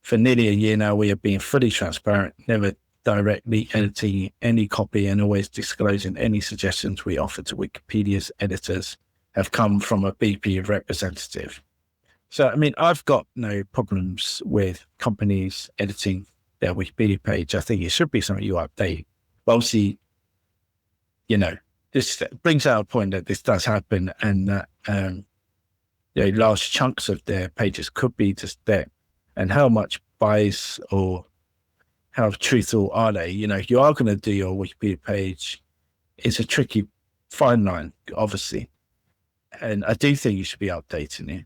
For nearly a year now, we have been fully transparent, never directly editing any copy and always disclosing any suggestions we offer to Wikipedia's editors have come from a BP representative. So, I mean, I've got no problems with companies editing their Wikipedia page. I think it should be something you update. But obviously, you know, this brings out a point that this does happen, and that large chunks of their pages could be just there. And how much bias or how truthful are they? If you are going to do your Wikipedia page, it's a tricky fine line, obviously. And I do think you should be updating it.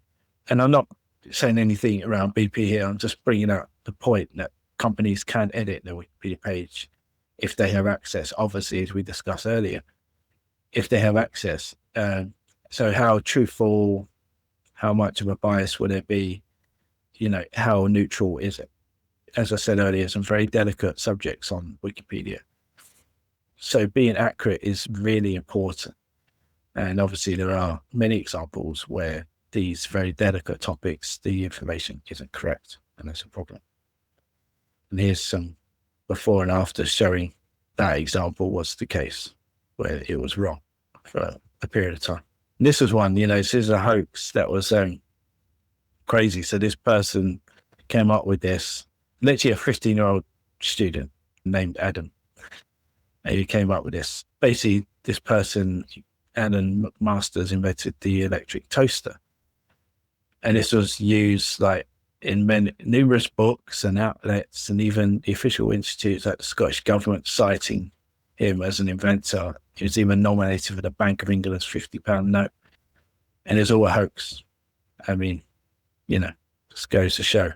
And I'm not saying anything around BP here. I'm just bringing out the point that companies can edit their Wikipedia page if they have access, obviously, as we discussed earlier, if they have access. So how truthful, how much of a bias would it be? How neutral is it? As I said earlier, some very delicate subjects on Wikipedia. So being accurate is really important. And obviously there are many examples where these very delicate topics, the information isn't correct, and that's a problem. And here's some before and after showing that example was the case, where it was wrong for a period of time. And this was one, this is a hoax that was crazy. So this person came up with this, literally a 15-year-old student named Adam. And he came up with this. Basically, this person, Alan McMaster's, invented the electric toaster. And this was used in numerous books and outlets, and even the official institutes like the Scottish government citing him as an inventor. He was even nominated for the Bank of England's £50 note. And it's all a hoax. I mean, just goes to show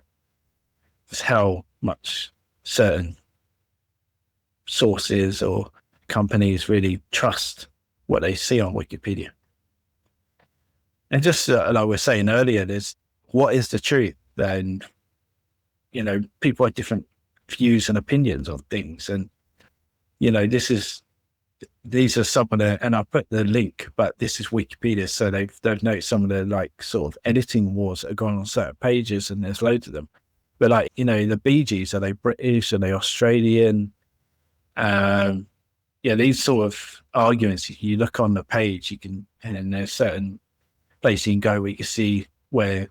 just how much certain sources or companies really trust what they see on Wikipedia. And just like we were saying earlier, what is the truth? And, people have different views and opinions on things. And, these are some of the, and I'll put the link, but this is Wikipedia. So they've noted some of the sort of editing wars that are going on certain pages, and there's loads of them. But the Bee Gees, are they British? Are they Australian? These sort of arguments, you look on the page, and there's certain places you can go where you can see what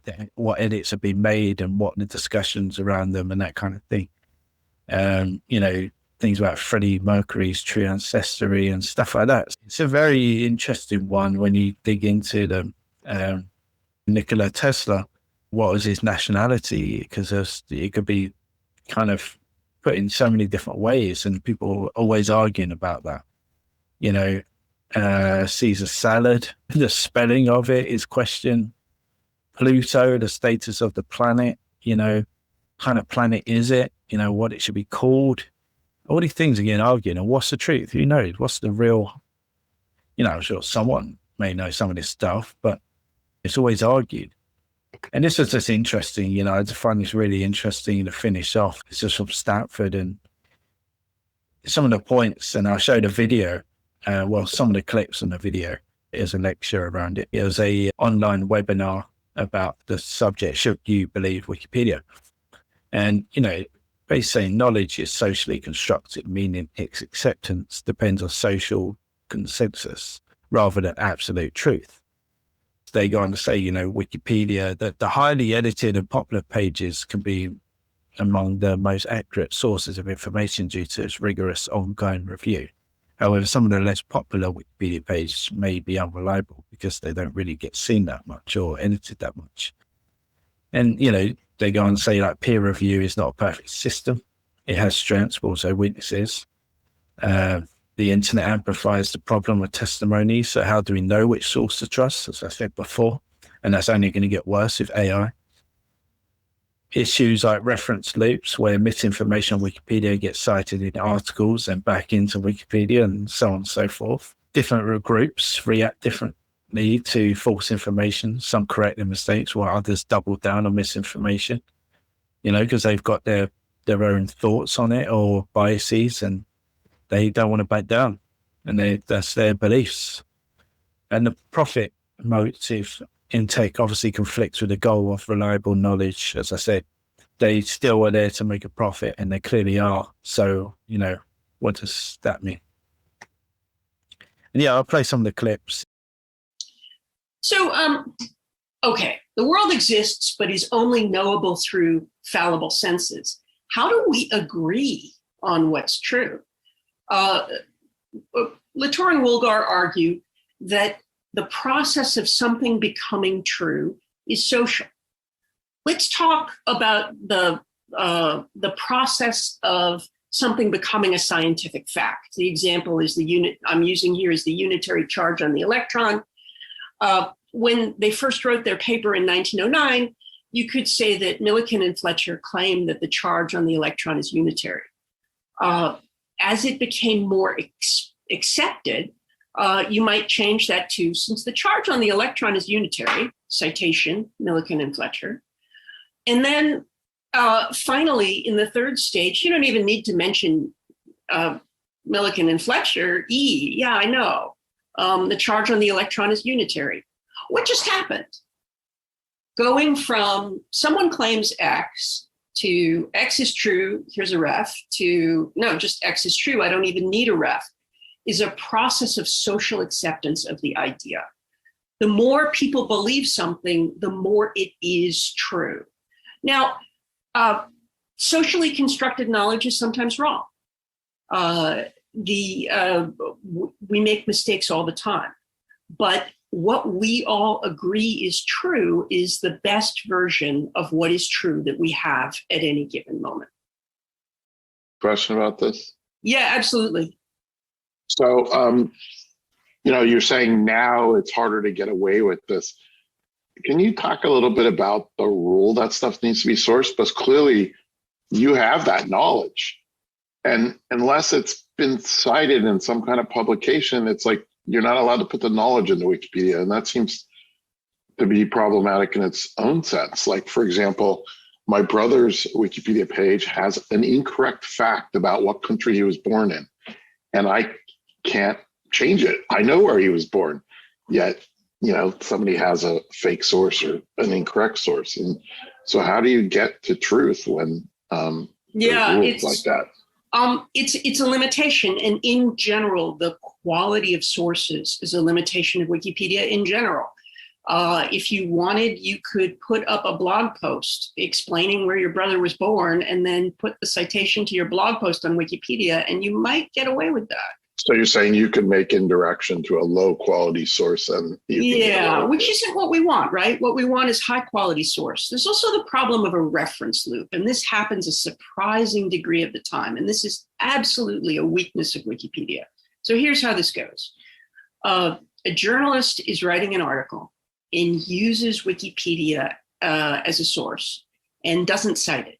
edits have been made and what the discussions around them and that kind of thing. Things about Freddie Mercury's true ancestry and stuff like that. It's a very interesting one when you dig into them. Nikola Tesla, what was his nationality? Because it could be kind of put in so many different ways, and people are always arguing about that. Caesar salad, the spelling of it is questioned. Pluto, the status of the planet, kind of planet is it? What it should be called. All these things again arguing, and what's the truth? Who knows? What's the real, I'm sure someone may know some of this stuff, but it's always argued. And this was just interesting, I just find this really interesting to finish off. It's just from Stanford, and some of the points, and I'll show the video, some of the clips on the video. There's a lecture around it. It was a online webinar about the subject, should you believe Wikipedia? And, basically saying knowledge is socially constructed, meaning its acceptance depends on social consensus rather than absolute truth. They go on to say, Wikipedia, that the highly edited and popular pages can be among the most accurate sources of information due to its rigorous ongoing review. However, some of the less popular Wikipedia pages may be unreliable because they don't really get seen that much or edited that much. And, they go on and say peer review is not a perfect system. It has strengths, but also weaknesses. The internet amplifies the problem of testimonies. So how do we know which source to trust, as I said before? And that's only going to get worse with AI. Issues like reference loops, where misinformation on Wikipedia gets cited in articles and back into Wikipedia, and so on and so forth. Different groups react differently to false information. Some correct their mistakes, while others double down on misinformation, because they've got their own thoughts on it or biases, and they don't want to back down, and that's their beliefs. And the profit motive intake obviously conflicts with the goal of reliable knowledge. As I said, they still are there to make a profit, and they clearly are. So, what does that mean? And I'll play some of the clips. So, okay, the world exists, but is only knowable through fallible senses. How do we agree on what's true? Latour and Woolgar argue that the process of something becoming true is social. Let's talk about the process of something becoming a scientific fact. The example is the unit I'm using here is the unitary charge on the electron. When they first wrote their paper in 1909, you could say that Millikan and Fletcher claimed that the charge on the electron is unitary. As it became more accepted, you might change that to, since the charge on the electron is unitary, citation, Millikan and Fletcher. And then finally, in the third stage, you don't even need to mention Millikan and Fletcher, yeah, I know. The charge on the electron is unitary. What just happened? Going from someone claims X to X is true, here's a ref, to no, just X is true, I don't even need a ref, is a process of social acceptance of the idea. The more people believe something, the more it is true. Now, socially constructed knowledge is sometimes wrong. We make mistakes all the time, but what we all agree is true is the best version of what is true that we have at any given moment. Question about this? Yeah, absolutely. So, you're saying now it's harder to get away with this. Can you talk a little bit about the rule that stuff needs to be sourced? Because clearly you have that knowledge. And unless it's been cited in some kind of publication, it's like you're not allowed to put the knowledge into Wikipedia. And that seems to be problematic in its own sense. Like, for example, my brother's Wikipedia page has an incorrect fact about what country he was born in. And I can't change it. I know where he was born, yet somebody has a fake source or an incorrect source. And so how do you get to truth when rules like that? It's a limitation. And in general, the quality of sources is a limitation of Wikipedia in general. If you wanted, you could put up a blog post explaining where your brother was born and then put the citation to your blog post on Wikipedia, and you might get away with that. So you're saying you could make indirection to a low quality source and which isn't what we want, right? What we want is high quality source. There's also the problem of a reference loop, and this happens a surprising degree of the time. And this is absolutely a weakness of Wikipedia. So here's how this goes. A journalist is writing an article and uses Wikipedia as a source and doesn't cite it.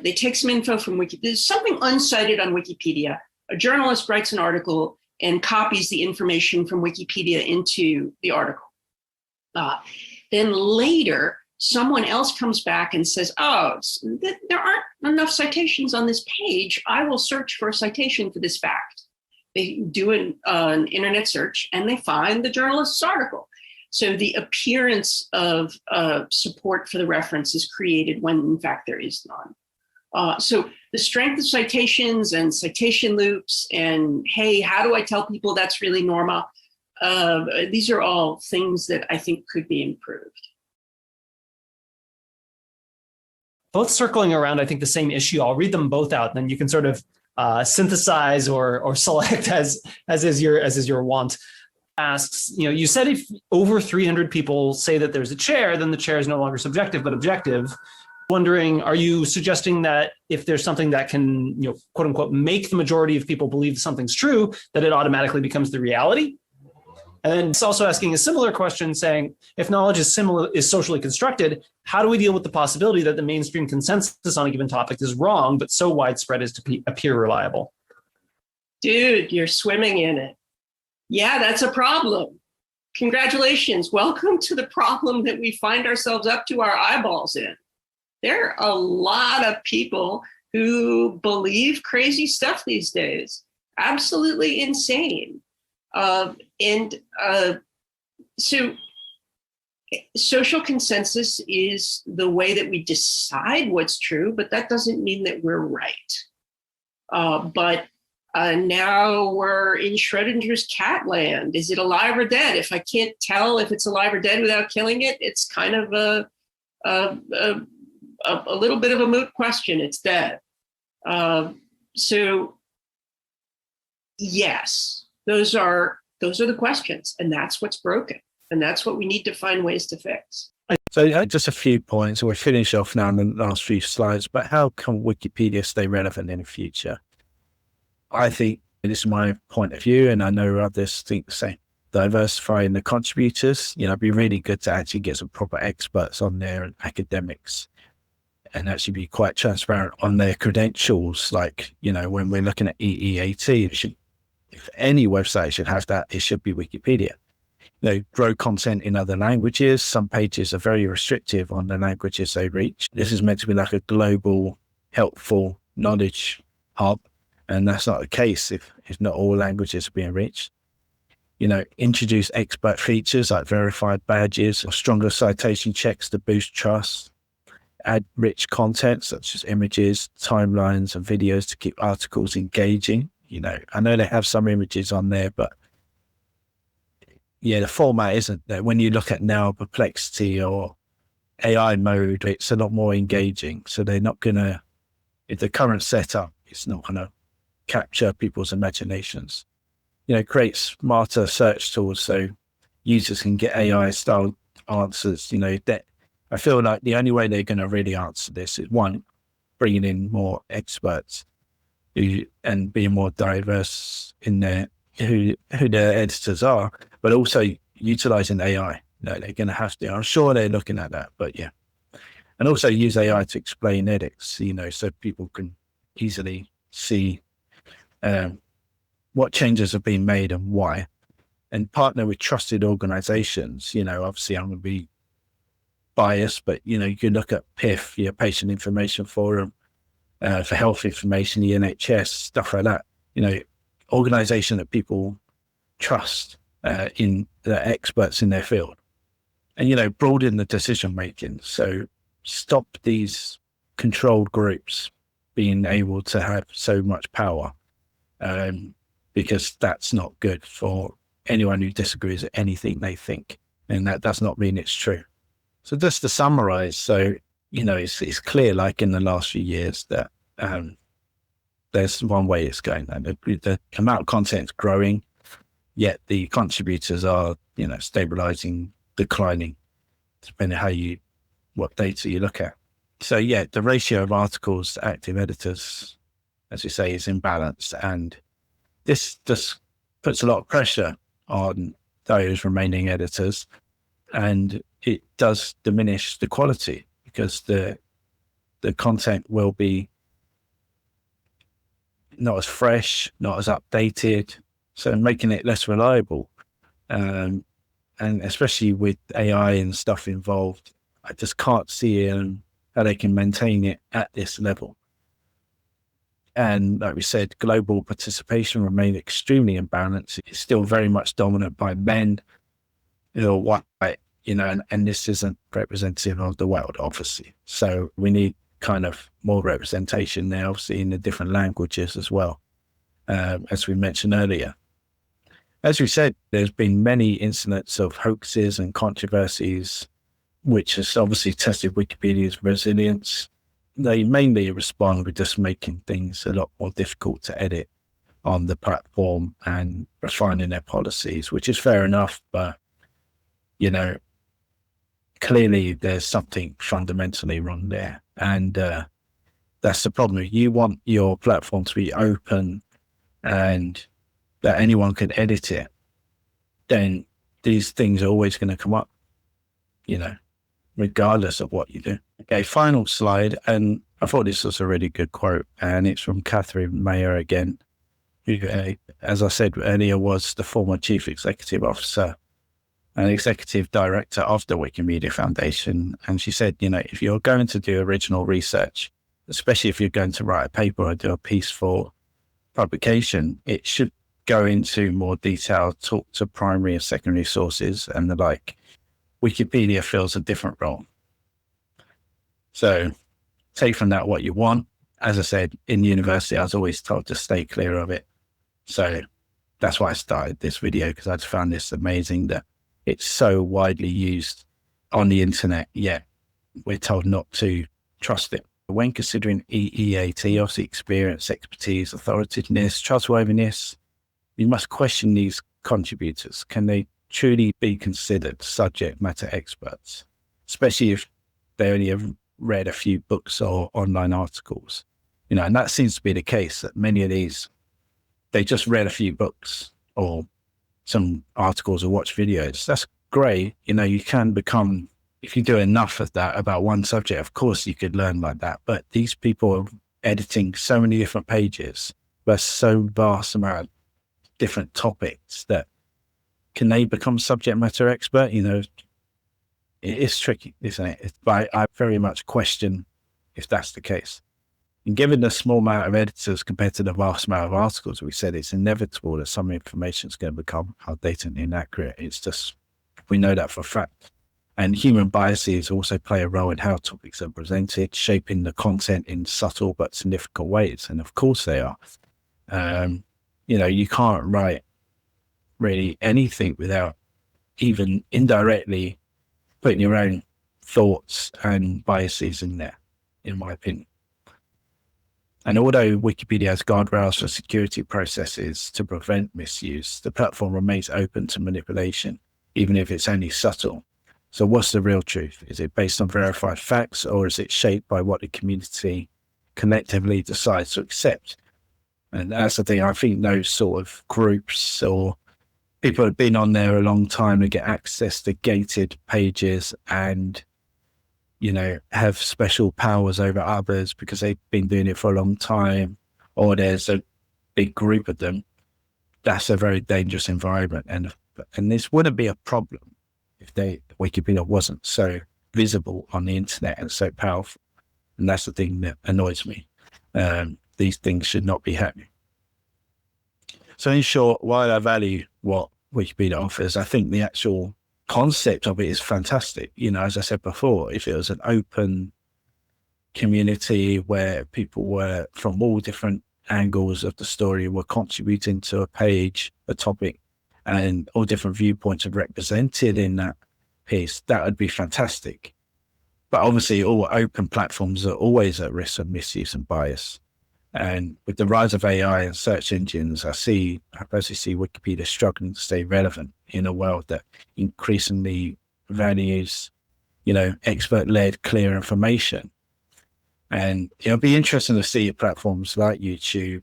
They take some info from Wikipedia. There's something uncited on Wikipedia. A journalist writes an article and copies the information from Wikipedia into the article. Then later, someone else comes back and says, there aren't enough citations on this page. I will search for a citation for this fact. They do an internet search and they find the journalist's article. So the appearance of support for the reference is created when in fact there is none. So the strength of citations and citation loops and, hey, how do I tell people that's really normal? These are all things that I think could be improved. Both circling around, I think, the same issue. I'll read them both out, and then you can sort of synthesize or select as is your want. Asks, you said if over 300 people say that there's a chair, then the chair is no longer subjective but objective. Wondering, are you suggesting that if there's something that can, quote unquote, make the majority of people believe something's true, that it automatically becomes the reality? And then it's also asking a similar question saying, if knowledge is socially constructed, how do we deal with the possibility that the mainstream consensus on a given topic is wrong, but so widespread as to appear reliable? Dude, you're swimming in it. Yeah, that's a problem. Congratulations. Welcome to the problem that we find ourselves up to our eyeballs in. There are a lot of people who believe crazy stuff these days. Absolutely insane. So social consensus is the way that we decide what's true, but that doesn't mean that we're right. But now we're in Schrodinger's cat land. Is it alive or dead? If I can't tell if it's alive or dead without killing it, it's kind of a little bit of a moot question. It's dead. So Yes, those are the questions, and that's what's broken, and that's what we need to find ways to fix. So just a few points. We'll finish off now in the last few slides, but how can Wikipedia stay relevant in the future? I think this is my point of view, and I know others think the same. Diversifying the contributors, it'd be really good to actually get some proper experts on there and academics, and actually be quite transparent on their credentials. Like, when we're looking at EEAT, if any website should have that, it should be Wikipedia. Grow content in other languages. Some pages are very restrictive on the languages they reach. This is meant to be like a global, helpful knowledge hub, and that's not the case if not all languages are being reached. Introduce expert features like verified badges or stronger citation checks to boost trust. Add rich content such as images, timelines, and videos to keep articles engaging. I know they have some images on there, but the format isn't there. When you look at now Perplexity or AI mode, it's a lot more engaging. So they're not gonna, if the current setup, it's not gonna capture people's imaginations. Create smarter search tools so users can get AI style answers. That I feel like the only way they're going to really answer this is, one, bringing in more experts and being more diverse in who their editors are, but also utilizing AI. They're going to have to. I'm sure they're looking at that, but yeah. And also use AI to explain edits, so people can easily see what changes have been made and why, and partner with trusted organizations. Obviously I'm going to be biased, but you can look at PIF, your Patient Information Forum, for health information, the NHS, stuff like that. Organization that people trust, in the experts in their field, and broaden the decision making. So stop these controlled groups being able to have so much power, because that's not good for anyone who disagrees with anything they think, and that does not mean it's true. So just to summarize, so it's clear, like in the last few years, that there's one way it's going. The amount of content is growing, yet the contributors are, stabilizing, declining, depending on what data you look at. So yeah, the ratio of articles to active editors, as you say, is imbalanced, and this just puts a lot of pressure on those remaining editors, and it does diminish the quality because the content will be not as fresh, not as updated, so making it less reliable. And especially with AI and stuff involved, I just can't see how they can maintain it at this level. And like we said, global participation remains extremely imbalanced. It's still very much dominant by men, white, and this isn't representative of the world, obviously. So we need kind of more representation there, obviously, in the different languages as well, as we mentioned earlier. As we said, there's been many incidents of hoaxes and controversies, which has obviously tested Wikipedia's resilience. They mainly respond with just making things a lot more difficult to edit on the platform and refining their policies, which is fair enough, but, clearly there's something fundamentally wrong there. And that's the problem. You want your platform to be open and that anyone can edit it, then these things are always going to come up, regardless of what you do. Okay, final slide. And I thought this was a really good quote, and it's from Catherine Mayer again, who, as I said earlier, was the former chief executive officer and executive director of the Wikimedia Foundation. And she said, if you're going to do original research, especially if you're going to write a paper or do a piece for publication, it should go into more detail, talk to primary and secondary sources and the like. Wikipedia fills a different role. So take from that what you want. As I said, in university, I was always told to stay clear of it. So that's why I started this video, because I just found this amazing that it's so widely used on the internet, yet we're told not to trust it. When considering EEAT, obviously experience, expertise, authoritative, trustworthiness, you must question these contributors. Can they truly be considered subject matter experts, especially if they only have read a few books or online articles? And that seems to be the case, that many of these, they just read a few books or some articles or watch videos. That's great. You can become, if you do enough of that about one subject, of course you could learn like that. But these people are editing so many different pages, there's so vast amount of different topics that can they become subject matter expert? It is tricky, isn't it? But I very much question if that's the case. And given the small amount of editors compared to the vast amount of articles, we said it's inevitable that some information is going to become outdated and inaccurate. It's just, we know that for a fact. And human biases also play a role in how topics are presented, shaping the content in subtle but significant ways. And of course they are. You can't write really anything without even indirectly putting your own thoughts and biases in there, in my opinion. And although Wikipedia has guardrails for security processes to prevent misuse, the platform remains open to manipulation, even if it's only subtle. So what's the real truth? Is it based on verified facts, or is it shaped by what the community collectively decides to accept? And that's the thing. I think those sort of groups or people have been on there a long time to get access to gated pages and have special powers over others because they've been doing it for a long time, or there's a big group of them. That's a very dangerous environment. And this wouldn't be a problem if Wikipedia wasn't so visible on the internet and so powerful. And that's the thing that annoys me. These things should not be happening. So in short, while I value what Wikipedia offers, I think the actual concept of it is fantastic. As I said before, if it was an open community where people were from all different angles of the story were contributing to a page, a topic, and all different viewpoints are represented in that piece, that would be fantastic. But obviously all open platforms are always at risk of misuse and bias. And with the rise of AI and search engines, I personally see Wikipedia struggling to stay relevant in a world that increasingly values, expert-led, clear information. And it'll be interesting to see platforms like YouTube,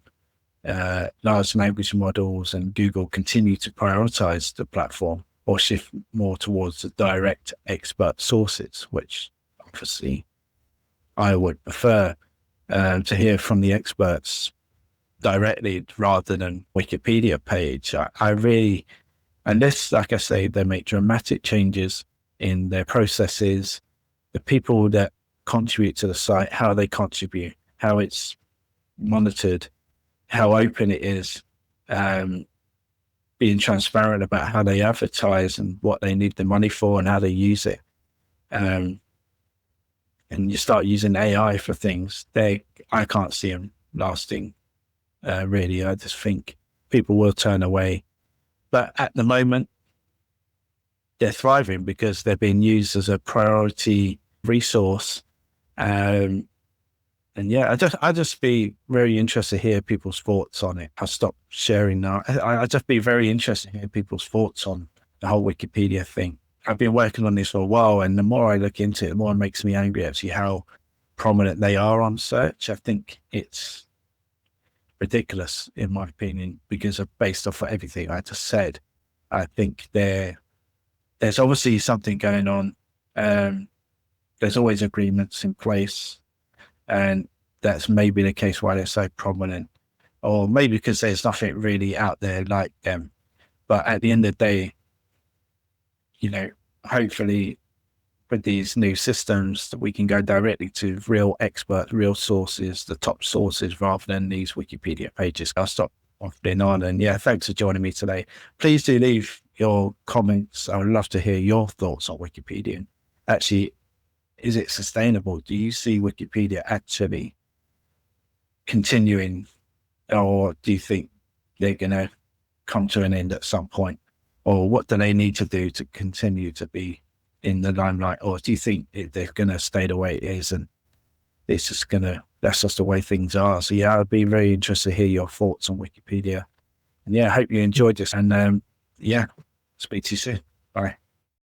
large language models, and Google continue to prioritize the platform or shift more towards the direct expert sources, which obviously I would prefer. To hear from the experts directly rather than Wikipedia page. I really, unless, like I say, they make dramatic changes in their processes, the people that contribute to the site, how they contribute, how it's monitored, how open it is, being transparent about how they advertise and what they need the money for and how they use it. And you start using AI for things, I can't see them lasting, really. I just think people will turn away. But at the moment, they're thriving because they're being used as a priority resource. And yeah, I'd just be very interested to hear people's thoughts on it. I'll stop sharing now. I'd just be very interested to hear people's thoughts on the whole Wikipedia thing. I've been working on this for a while, and the more I look into it, the more it makes me angry at see how prominent they are on search. I think it's ridiculous, in my opinion, because of based off of everything I just said. I think there's obviously something going on. There's always agreements in place, and that's maybe the case why they're so prominent, or maybe because there's nothing really out there like them. But at the end of the day, hopefully with these new systems that we can go directly to real experts, real sources, the top sources, rather than these Wikipedia pages. I'll stop waffling on, and yeah, thanks for joining me today. Please do leave your comments. I would love to hear your thoughts on Wikipedia. Actually, is it sustainable? Do you see Wikipedia actually continuing, or do you think they're going to come to an end at some point? Or what do they need to do to continue to be in the limelight? Or do you think they're going to stay the way it is and it's just that's just the way things are? So yeah, I'd be very interested to hear your thoughts on Wikipedia. yeah, I hope you enjoyed this. And yeah, speak to you soon. Bye.